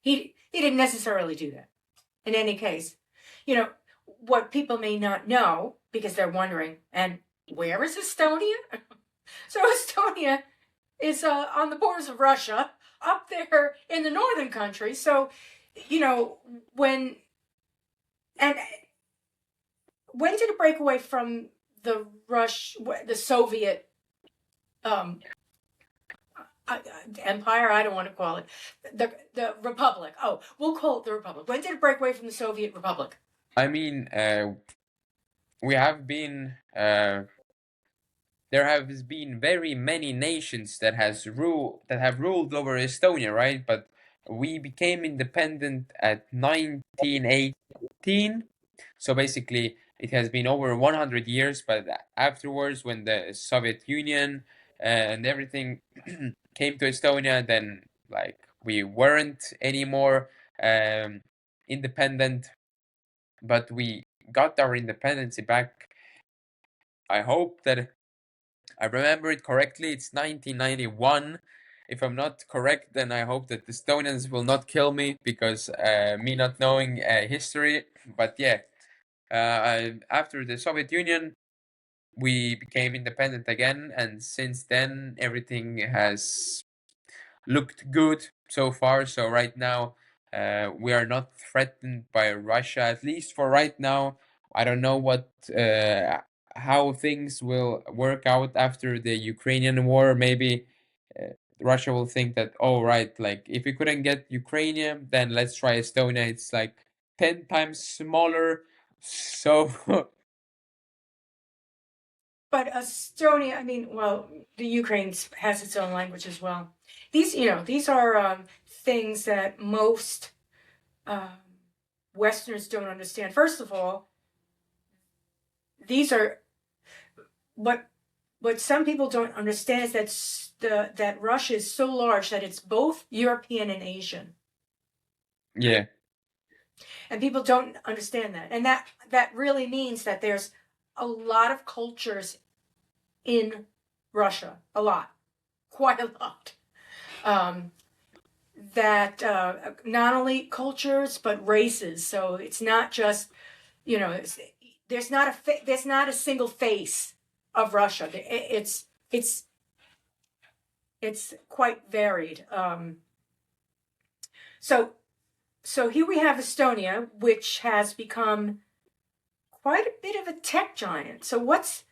He didn't necessarily do that. In any case, what people may not know, because they're wondering, and where is Estonia? So Estonia is on the borders of Russia, up there in the northern country. So, when did it break away from the Soviet empire? I don't want to call it the Republic. Oh, we'll call it the Republic. When did it break away from the Soviet Republic? I mean, we have been there has been very many nations that have ruled over Estonia, right? But we became independent at 1918. So basically, it has been over 100 years. But afterwards, when the Soviet Union and everything came to Estonia, then like we weren't anymore independent, but we got our independence back. I hope that I remember it correctly. It's 1991. If I'm not correct, then I hope that the Estonians will not kill me because me not knowing history. But yeah, after the Soviet Union, we became independent again, and since then everything has looked good so far. So right now, we are not threatened by Russia, at least for right now. I don't know how things will work out after the Ukrainian war. Maybe Russia will think that, oh, right, like if we couldn't get Ukraine, then let's try Estonia. It's like 10 times smaller. So But Estonia, I mean, well, the Ukraine has its own language as well. These are things that most Westerners don't understand. First of all, these are what some people don't understand is that Russia is so large that it's both European and Asian. yeah. And people don't understand that. And that really means that there's a lot of cultures in Russia. A lot. Quite a lot. That not only cultures, but races. So it's not just, there's not a single face of Russia. It's quite varied. So here we have Estonia, which has become quite a bit of a tech giant. So what's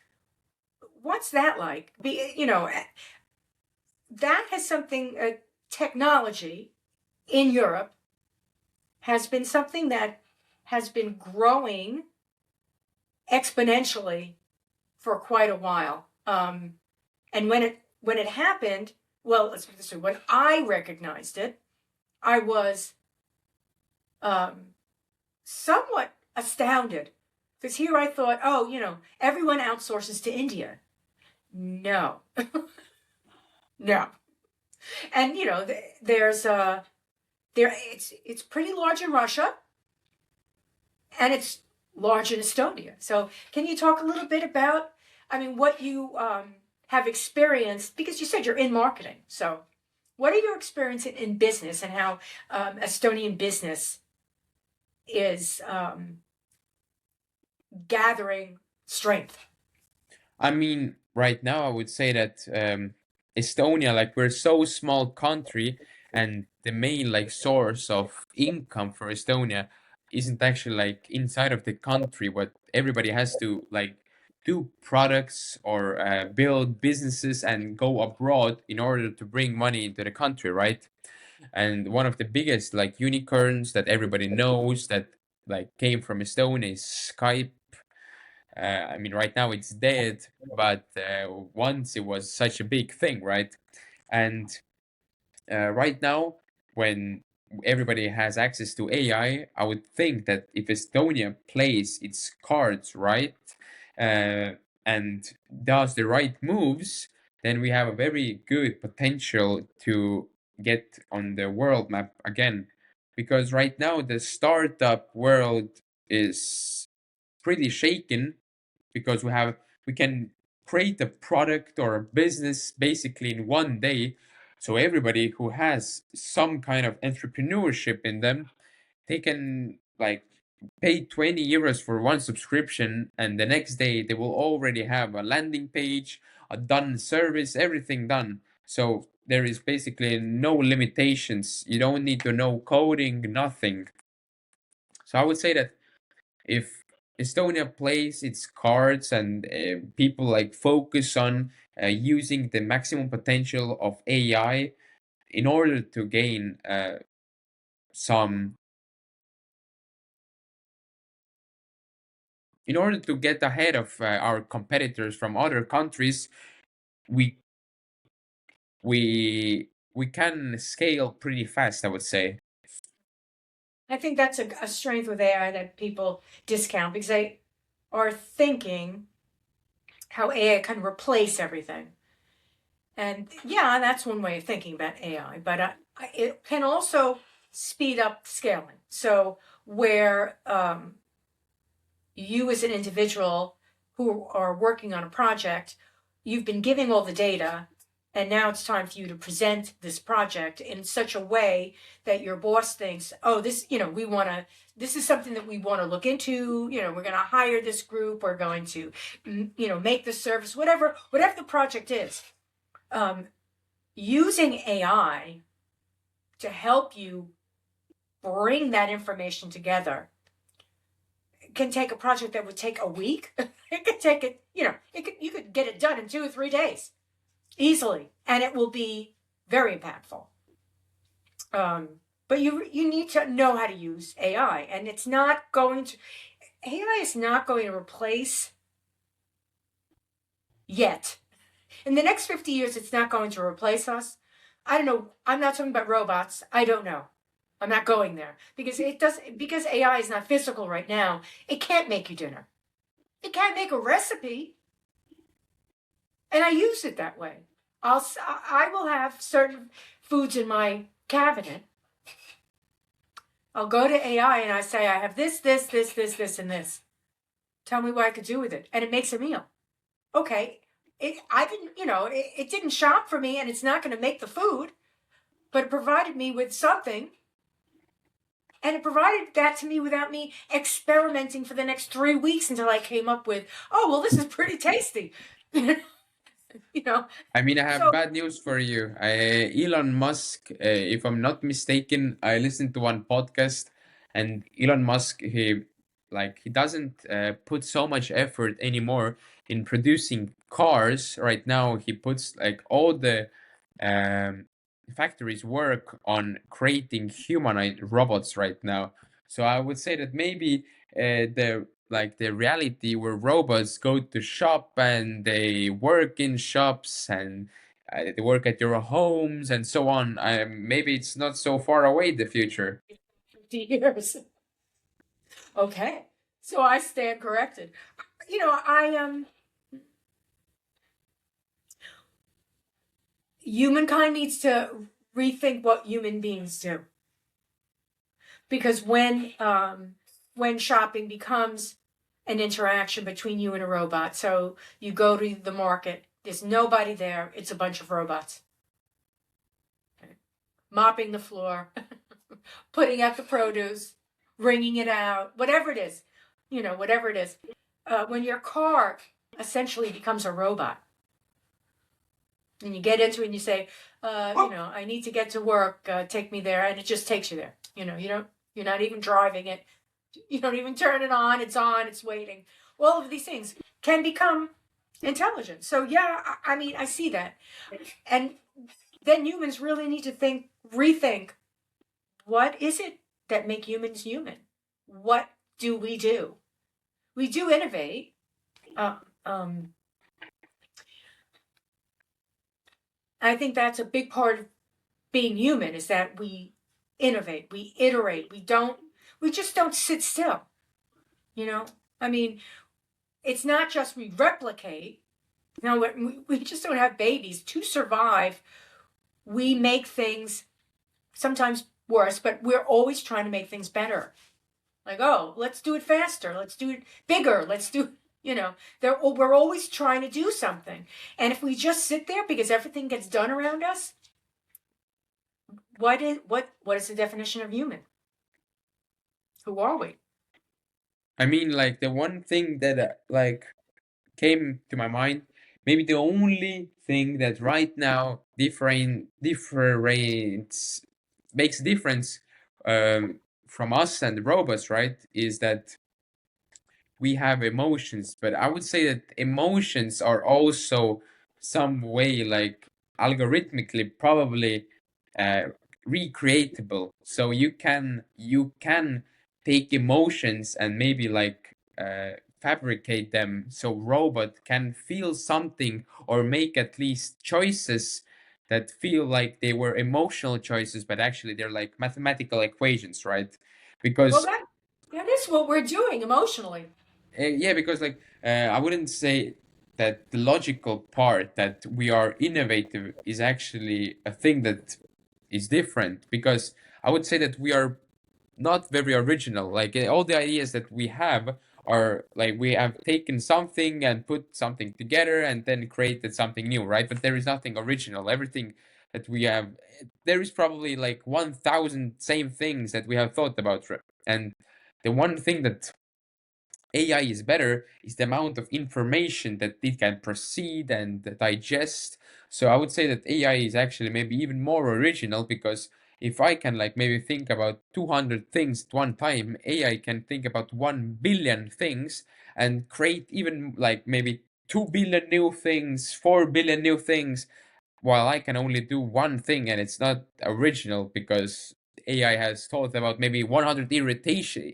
that like? That has something, technology in Europe has been something that has been growing exponentially for quite a while. And when it happened, well, let's put it this way, when I recognized it, I was somewhat astounded. Because here I thought, oh, everyone outsources to India. No. No. And, it's pretty large in Russia, and it's large in Estonia. So can you talk a little bit about, what you have experienced, because you said you're in marketing. So what are your experiences in business and how Estonian business is gathering strength? Right now I would say that Estonia, like we're so small country, and the main like source of income for Estonia isn't actually like inside of the country, but everybody has to like do products or build businesses and go abroad in order to bring money into the country, right? And one of the biggest like unicorns that everybody knows that like came from Estonia is Skype. I mean, right now it's dead, but once it was such a big thing, right? And right now, when everybody has access to AI, I would think that if Estonia plays its cards right uh, and does the right moves, then we have a very good potential to get on the world map again. Because right now, the startup world is pretty shaken because we can create a product or a business basically in one day. So everybody who has some kind of entrepreneurship in them, they can like pay 20 euros for one subscription, and the next day they will already have a landing page, a done service, everything done. So there is basically no limitations. You don't need to know coding, nothing. So I would say that if Estonia plays its cards and people like focus on using the maximum potential of AI in order to gain some, in order to get ahead of our competitors from other countries, we we can scale pretty fast, I would say. I think that's a strength with AI that people discount because they are thinking how AI can replace everything. And yeah, that's one way of thinking about AI, but it can also speed up scaling. So where you as an individual who are working on a project, you've been giving all the data, and now it's time for you to present this project in such a way that your boss thinks, oh, this, we want to, this is something that we want to look into, we're going to hire this group, we're going to, make the service, whatever the project is. Using AI to help you bring that information together can take a project that would take a week. It could take it, you could get it done in 2 or 3 days easily, and it will be very impactful. But you need to know how to use AI, and AI is not going to replace yet. In the next 50 years, it's not going to replace us. I don't know. I'm not talking about robots. I don't know. I'm not going there because AI is not physical right now. It can't make you dinner. It can't make a recipe. And I use it that way. I will have certain foods in my cabinet. I'll go to AI and I say, I have this, and this. Tell me what I could do with it. And it makes a meal. Okay. It didn't shop for me, and it's not going to make the food, but it provided me with something. And it provided that to me without me experimenting for the next 3 weeks until I came up with, oh, well, this is pretty tasty. I mean, I have So bad news for you. Elon Musk, if I'm not mistaken, I listened to one podcast, and Elon Musk, he doesn't put so much effort anymore in producing cars. Right now, he puts like all the um, factories work on creating humanoid robots right now. So I would say that maybe the reality where robots go to shop and they work in shops and they work at your homes and so on. Maybe it's not so far away the future. 50 years. Okay. So I stand corrected. I humankind needs to rethink what human beings do. Because when shopping becomes an interaction between you and a robot, so you go to the market, there's nobody there, it's a bunch of robots. Okay. Mopping the floor, putting out the produce, wringing it out, whatever it is, whatever it is. When your car essentially becomes a robot, And you get into it and you say, I need to get to work, take me there, and it just takes you there. You're not even driving it. You don't even turn it on, it's waiting. All of these things can become intelligent. So yeah, I see that. And then humans really need to rethink, what is it that make humans human? What do? We do innovate. I think that's a big part of being human, is that we innovate, we iterate, we just don't sit still. It's not just we replicate. We just don't have babies to survive. We make things sometimes worse, but we're always trying to make things better. Like, oh, let's do it faster. Let's do it bigger. We're always trying to do something. And if we just sit there because everything gets done around us, what is the definition of human? Who are we? I mean, like the one thing that came to my mind, maybe the only thing that right now differentiates makes difference from us and the robots, right, is that we have emotions. But I would say that emotions are also some way like algorithmically probably uh, recreatable. So you can take emotions and maybe fabricate them so robot can feel something or make at least choices that feel like they were emotional choices, but actually they're like mathematical equations, right? Well, Because that is what we're doing emotionally. yeah, because I wouldn't say that the logical part that we are innovative is actually a thing that is different, because I would say that we are not very original. Like all the ideas that we have are like we have taken something and put something together and then created something new, right? But there is nothing original. Everything that we have, there is probably like 1,000 same things that we have thought about. And the one thing that AI is better is the amount of information that it can proceed and digest. So I would say that AI is actually maybe even more original, because if I can maybe think about 200 things at one time, AI can think about 1 billion things and create even maybe 2 billion new things, 4 billion new things, while I can only do one thing and it's not original because AI has thought about maybe 100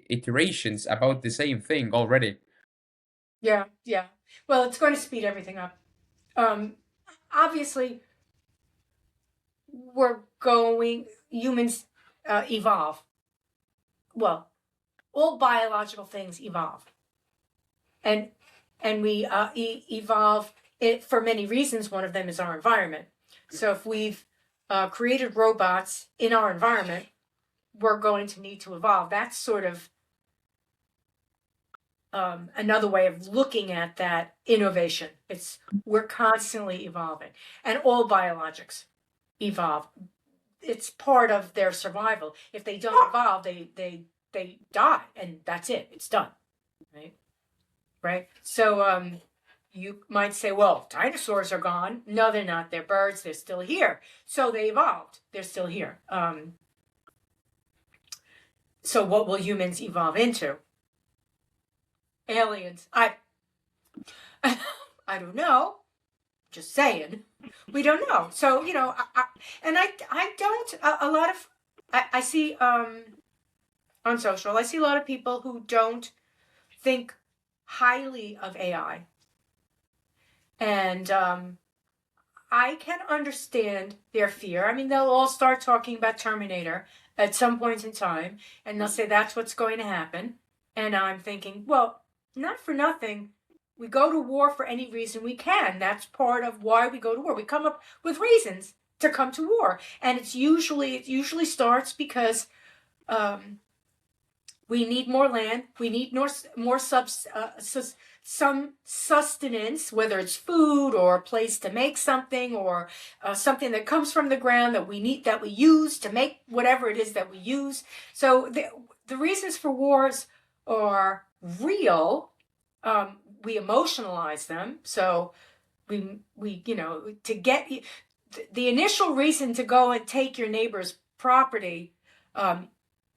iterations about the same thing already. Yeah, yeah. Well, it's going to speed everything up. Obviously, humans evolve. Well, all biological things evolve, and we evolve it for many reasons. One of them is our environment. So if we've created robots in our environment, we're going to need to evolve. That's sort of another way of looking at that innovation. We're constantly evolving, and all biologics evolve. It's part of their survival. If they don't evolve, they die, and that's it. It's done, right? So you might say, well, dinosaurs are gone. No, they're not. They're birds. They're still here. So they evolved. They're still here. So what will humans evolve into? Aliens. I don't know. Just saying. We don't know. So, I don't, a lot of, I see on social, I see a lot of people who don't think highly of AI. And I can understand their fear. I mean, they'll all start talking about Terminator at some point in time, and they'll say that's what's going to happen. And I'm thinking, well, not for nothing. We go to war for any reason we can. That's part of why we go to war. We come up with reasons to come to war, and it usually starts because we need more land. We need some sustenance, whether it's food or a place to make something, or something that comes from the ground that we use to make whatever it is that we use. So the reasons for wars are real. We emotionalize them. So we to get the initial reason to go and take your neighbor's property,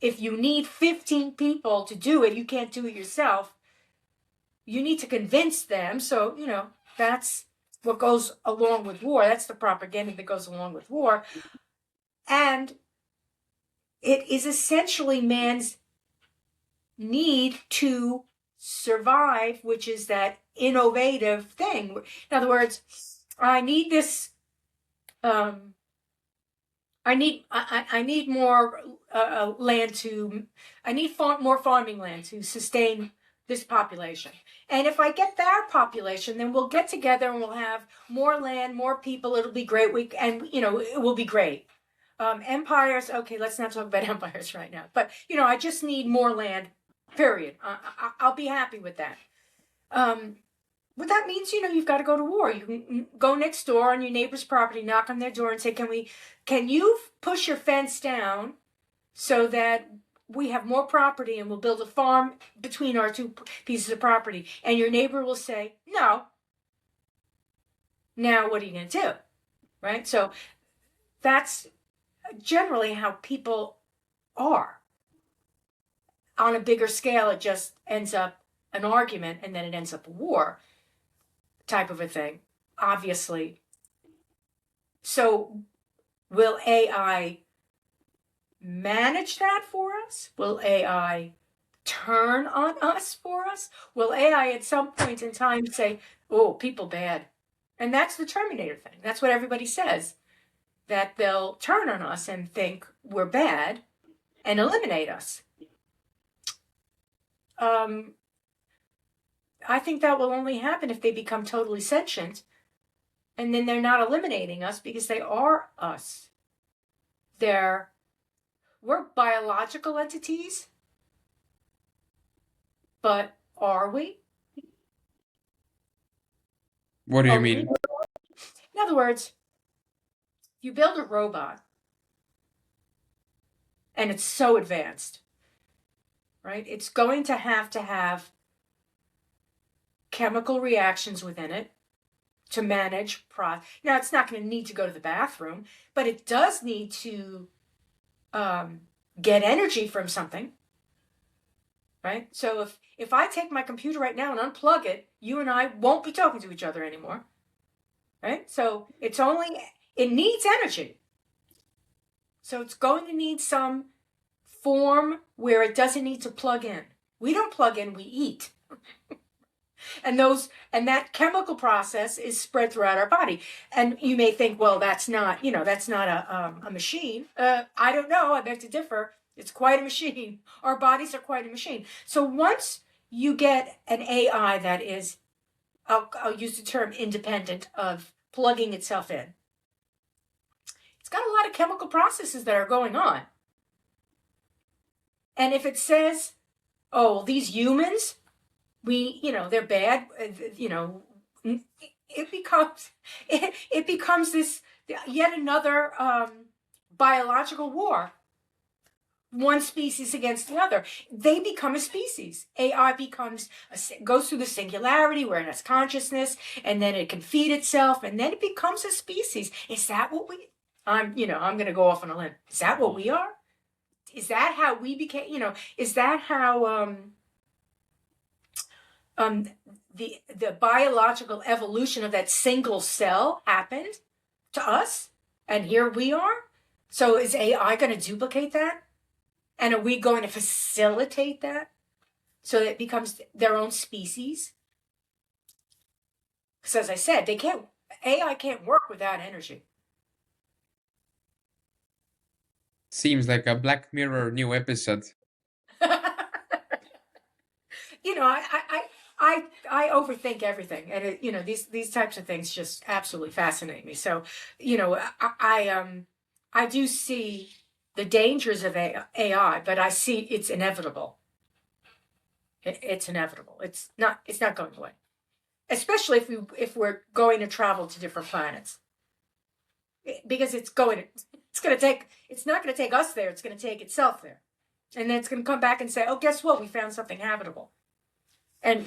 if you need 15 people to do it, you can't do it yourself. You need to convince them. So, that's what goes along with war. That's the propaganda that goes along with war. And it is essentially man's need to survive, which is that innovative thing. In other words, I need this. I need more land to. I need more farming land to sustain this population. And if I get that population, then we'll get together and we'll have more land, more people. It'll be great. It will be great. Empires. Okay, let's not talk about empires right now. But I just need more land. Period. I'll be happy with that. What that means, you've got to go to war. You can go next door on your neighbor's property, knock on their door and say, can you push your fence down so that we have more property and we'll build a farm between our two pieces of property? And your neighbor will say, no. Now, what are you going to do? Right? So that's generally how people are. On a bigger scale, it just ends up an argument and then it ends up a war type of a thing, obviously. So will AI manage that for us? Will AI turn on us for us? Will AI at some point in time say, oh, people bad? And that's the Terminator thing. That's what everybody says, that they'll turn on us and think we're bad and eliminate us. I think that will only happen if they become totally sentient, and then they're not eliminating us because they are us. We're biological entities, but are we? What do you mean? In other words, you build a robot, and it's so advanced, right? It's going to have chemical reactions within it to manage Now, it's not going to need to go to the bathroom, but it does need to get energy from something, right? So if I take my computer right now and unplug it, you and I won't be talking to each other anymore, right? So it needs energy. So it's going to need some form where it doesn't need to plug in. We don't plug in, we eat. And that chemical process is spread throughout our body. And you may think, well, that's not a machine. I don't know. I beg to differ. It's quite a machine. Our bodies are quite a machine. So once you get an AI that is, I'll use the term independent of plugging itself in, it's got a lot of chemical processes that are going on. And if it says, oh, these humans, they're bad, it becomes this yet another biological war. One species against the other. They become a species. AI goes through the singularity where it has consciousness, and then it can feed itself, and then it becomes a species. Is that what I'm going to go off on a limb. Is that what we are? Is that how we became, is that how the biological evolution of that single cell happened to us? And here we are? So is AI going to duplicate that? And are we going to facilitate that so that it becomes their own species? Because as I said, AI can't work without energy. Seems like a Black Mirror new episode. I overthink everything, and these types of things just absolutely fascinate me. So, I do see the dangers of AI, but I see it's inevitable. It's inevitable. It's not going away, especially if we're going to travel to different planets, because it's not going to take us there. It's going to take itself there, and then it's going to come back and say, oh, guess what? We found something habitable. And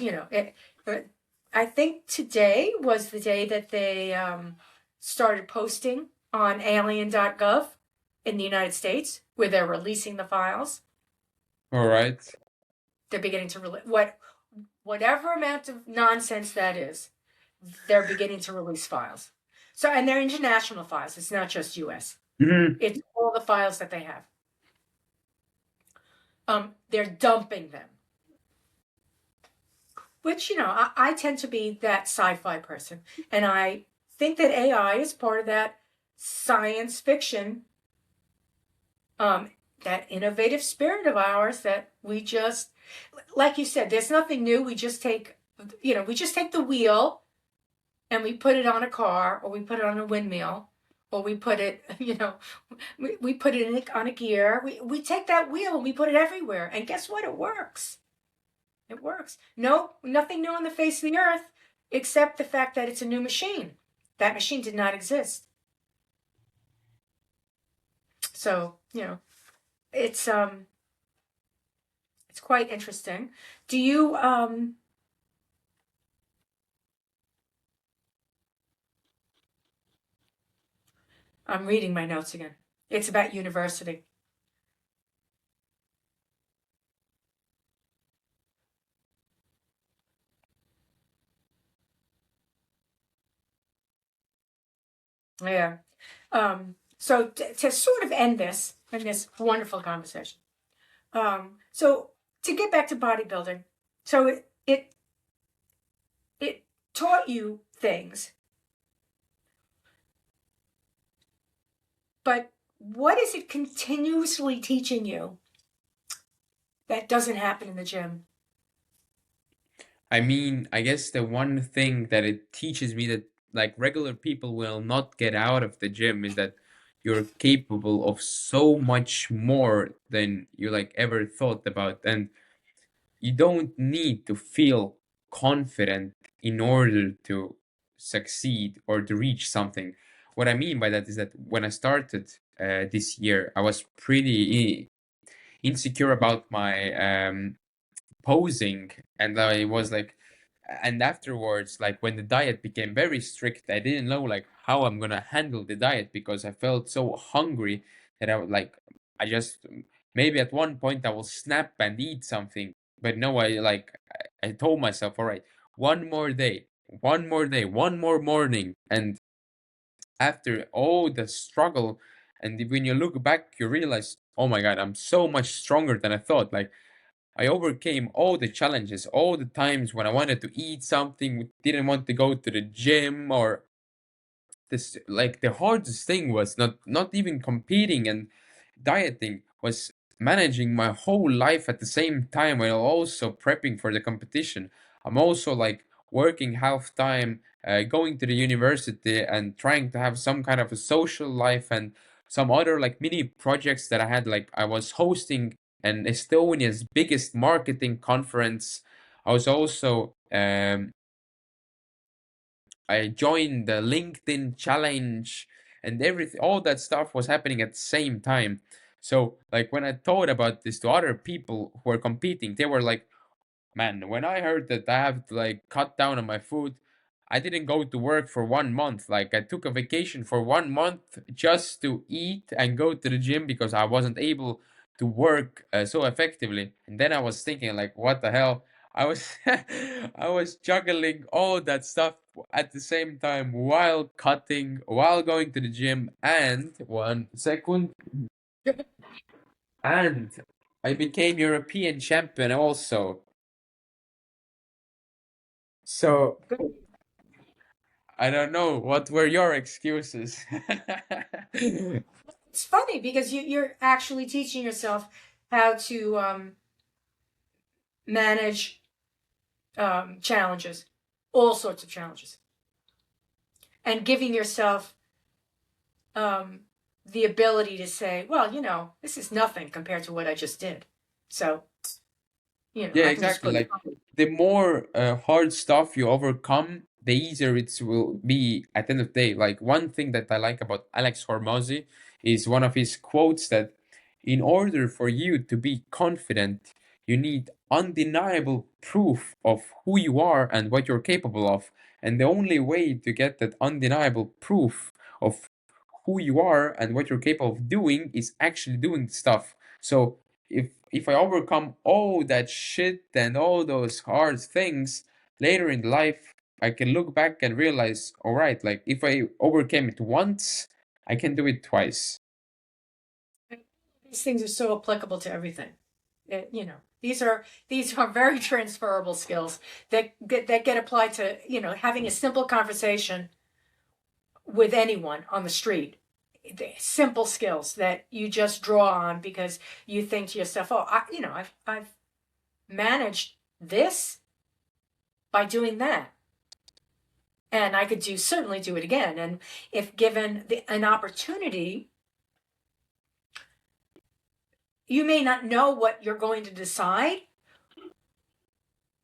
I think today was the day that they started posting on alien.gov in the United States, where they're releasing the files. All right. They're beginning to release whatever amount of nonsense that is. They're beginning to release files. So, and they're international files. It's not just U.S. Mhm. It's all the files that they have. They're dumping them. Which, you know, I tend to be that sci-fi person. And I think that AI is part of that science fiction, that innovative spirit of ours that we just, like you said, there's nothing new. We just take, we just take the wheel and we put it on a car, or we put it on a windmill, or we put it, we put it on a gear. We take that wheel and we put it everywhere. And guess what? It works. It works. No, nothing new on the face of the earth, except the fact that it's a new machine. That machine did not exist. So, it's quite interesting. Do you I'm reading my notes again. It's about university. Yeah. So to sort of end this in this wonderful conversation. So to get back to bodybuilding, so it taught you things, but what is it continuously teaching you that doesn't happen in the gym? I mean, I guess the one thing that it teaches me that like regular people will not get out of the gym is that you're capable of so much more than you like ever thought about. And you don't need to feel confident in order to succeed or to reach something. What I mean by that is that when I started this year, I was pretty insecure about my posing, and I was like, and afterwards, like when the diet became very strict, I didn't know like how I'm gonna handle the diet because I felt so hungry that I would like, I just maybe at one point I will snap and eat something, but no, I told myself, all right, one more day, one more day, one more morning, and after all the struggle, and when you look back, you realize, oh my God, I'm so much stronger than I thought. Like I overcame all the challenges, all the times when I wanted to eat something, didn't want to go to the gym, or this like the hardest thing was not even competing and dieting, was managing my whole life at the same time while also prepping for the competition. I'm also like working half time, going to the university and trying to have some kind of a social life and some other like mini projects that I had. Like I was hosting an Estonia's biggest marketing conference. I was also I joined the LinkedIn challenge, and everything, all that stuff was happening at the same time. So, like, when I thought about this to other people who were competing, they were like, man, when I heard that I have to like cut down on my food, I didn't go to work for 1 month. Like, I took a vacation for 1 month just to eat and go to the gym because I wasn't able to work so effectively. And then I was thinking, like, what the hell? I was I was juggling all that stuff at the same time while cutting, while going to the gym, and 1 second, and I became European champion also. So I don't know. What were your excuses? It's funny because you're actually teaching yourself how to manage challenges, all sorts of challenges, and giving yourself the ability to say, well, this is nothing compared to what I just did. So, Yeah, I can just exactly. put. Like the more hard stuff you overcome, the easier it will be at the end of the day. Like one thing that I like about Alex Hormozy is one of his quotes that in order for you to be confident, You need undeniable proof of who you are and what you're capable of. And the only way to get that undeniable proof of who you are and what you're capable of doing is actually doing stuff. So if I overcome all that shit and all those hard things later in life, I can look back and realize, all right, like if I overcame it once, I can do it twice. These things are so applicable to everything. You know, these are very transferable skills that get applied to, you know, having a simple conversation with anyone on the street. Simple skills that you just draw on because you think to yourself, oh, I've managed this by doing that, and I could certainly do it again. And if given an opportunity, you may not know what you're going to decide,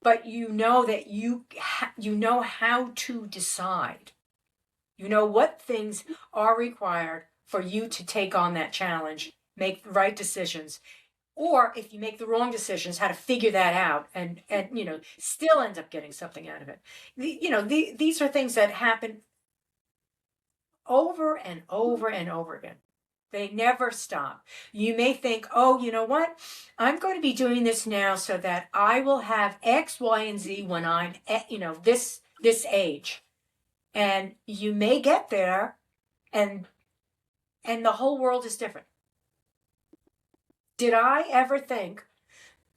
but you know that you know how to decide. You know what things are required for you to take on that challenge, make the right decisions, or if you make the wrong decisions, how to figure that out and you know, still end up getting something out of it. These are things that happen over and over and over again. They never stop. You may think, oh, you know what? I'm going to be doing this now so that I will have X, Y, and Z when I'm, you know, this age. And you may get there, and the whole world is different. Did I ever think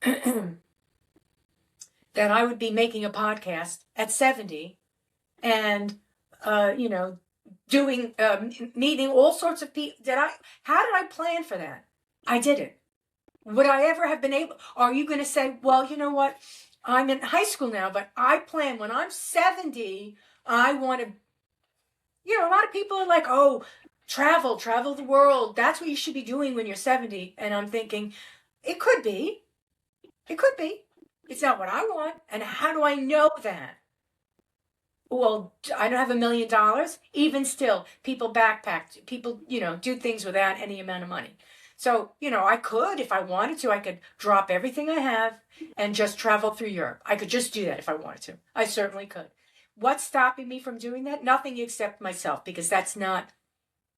that I would be making a podcast at 70 and, you know, doing, meeting all sorts of people? How did I plan for that? I didn't. Would I ever have been able? Are you going to say, well, you know what? I'm in high school now, but I plan when I'm 70, I want to, you know, a lot of people are like, oh, travel the world. That's what you should be doing when you're 70. And I'm thinking, it could be. It's not what I want. And how do I know that? Well, I don't have $1 million. Even still, people backpack, people, you know, do things without any amount of money. So, you know, I could, if I wanted to, I could drop everything I have and just travel through Europe. I could just do that if I wanted to. I certainly could. What's stopping me from doing that? Nothing except myself, because that's not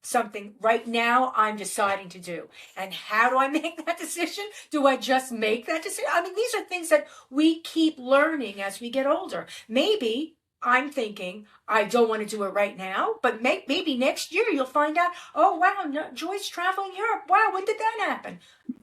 something right now I'm deciding to do. And how do I make that decision? Do I just make that decision? I mean, these are things that we keep learning as we get older. Maybe I'm thinking I don't want to do it right now, but maybe next year you'll find out, oh, wow, no, Joy's traveling Europe. Wow, when did that happen?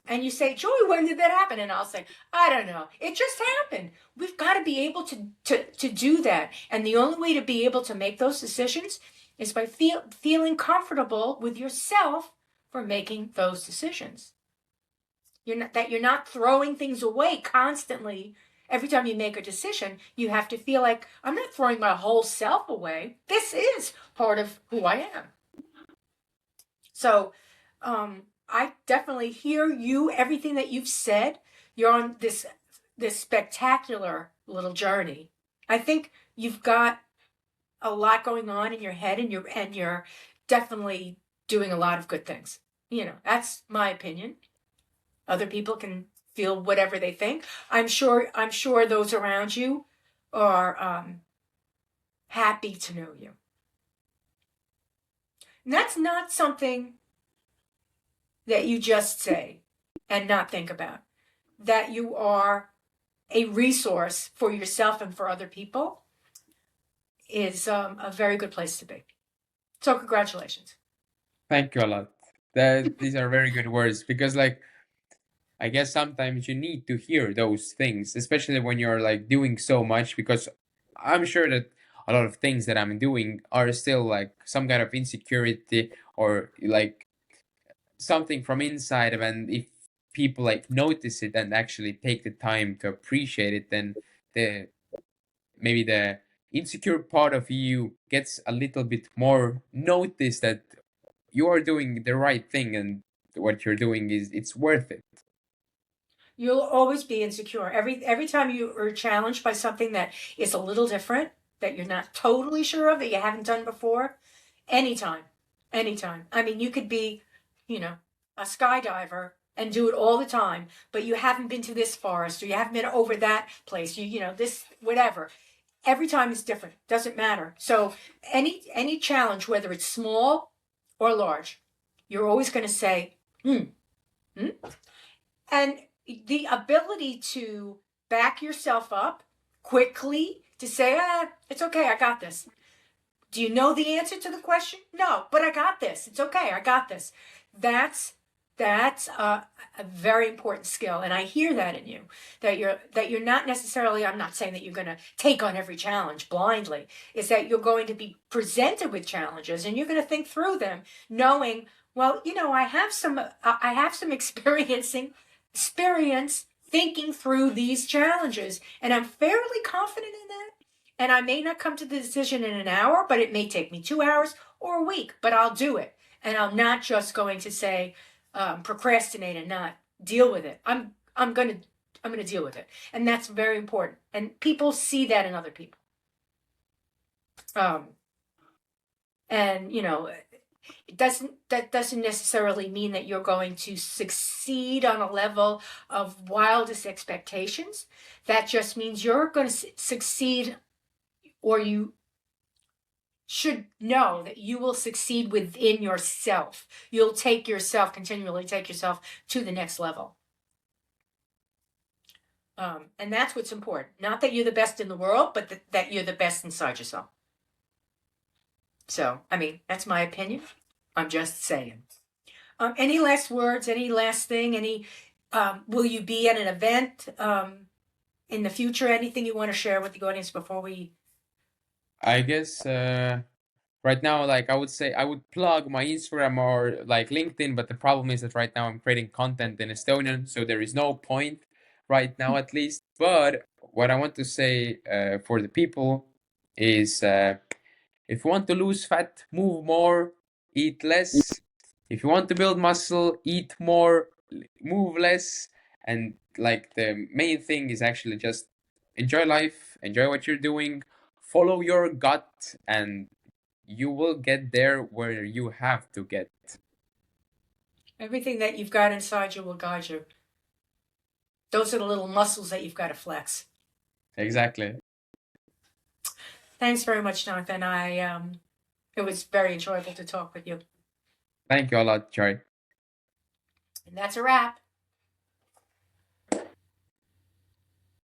And you say, Joy, when did that happen? And I'll say, I don't know. It just happened. We've got to be able to do that. And the only way to be able to make those decisions is by feeling comfortable with yourself for making those decisions. You're not throwing things away constantly. Every time you make a decision, you have to feel like, I'm not throwing my whole self away. This is part of who I am. So I definitely hear you, everything that you've said. You're on this spectacular little journey. I think you've got a lot going on in your head, and you're definitely doing a lot of good things. You know, that's my opinion. Other people can feel whatever they think. I'm sure those around you are happy to know you. And that's not something that you just say and not think about. That you are a resource for yourself and for other people is a very good place to be. So congratulations. Thank you a lot. These are very good words, because like I guess sometimes you need to hear those things, especially when you're like doing so much, because I'm sure that a lot of things that I'm doing are still like some kind of insecurity or like something from inside of, and if people like notice it and actually take the time to appreciate it, then the maybe the insecure part of you gets a little bit more notice that you are doing the right thing and what you're doing is it's worth it. You'll always be insecure. Every time you are challenged by something that is a little different, that you're not totally sure of, that you haven't done before, anytime. I mean, you could be, you know, a skydiver and do it all the time, but you haven't been to this forest or you haven't been over that place, you know, this, whatever. Every time is different. Doesn't matter. So any challenge, whether it's small or large, you're always going to say, hmm. And the ability to back yourself up quickly to say, it's okay, I got this. Do you know the answer to the question? No, but I got this. It's okay, I got this. That's a very important skill, and I hear that in you. That you're not necessarily. I'm not saying that you're going to take on every challenge blindly. It's that you're going to be presented with challenges, and you're going to think through them, knowing, well, you know, I have some experience thinking through these challenges, and I'm fairly confident in that. And I may not come to the decision in an hour, but it may take me 2 hours or a week, but I'll do it. And I'm not just going to say, procrastinate and not deal with it. I'm gonna deal with it, and that's very important. And people see that in other people. And you know, that doesn't necessarily mean that you're going to succeed on a level of wildest expectations. That just means you're going to succeed, or you should know that you will succeed within yourself. You'll continually take yourself to the next level. And that's what's important. Not that you're the best in the world, but that you're the best inside yourself. So, I mean, that's my opinion. I'm just saying. Any last words? Any last thing? Will you be at an event in the future? Anything you want to share with the audience before we... I guess right now, like I would say, I would plug my Instagram or like LinkedIn, but the problem is that right now I'm creating content in Estonian, so there is no point right now, at least. But what I want to say for the people is if you want to lose fat, move more, eat less. If you want to build muscle, eat more, move less. And like the main thing is actually just enjoy life, enjoy what you're doing, follow your gut, and you will get there where you have to get. Everything that you've got inside you will guide you. Those are the little muscles that you've got to flex. Exactly. Thanks very much, Jonathan. It was very enjoyable to talk with you. Thank you a lot, Joy. And that's a wrap.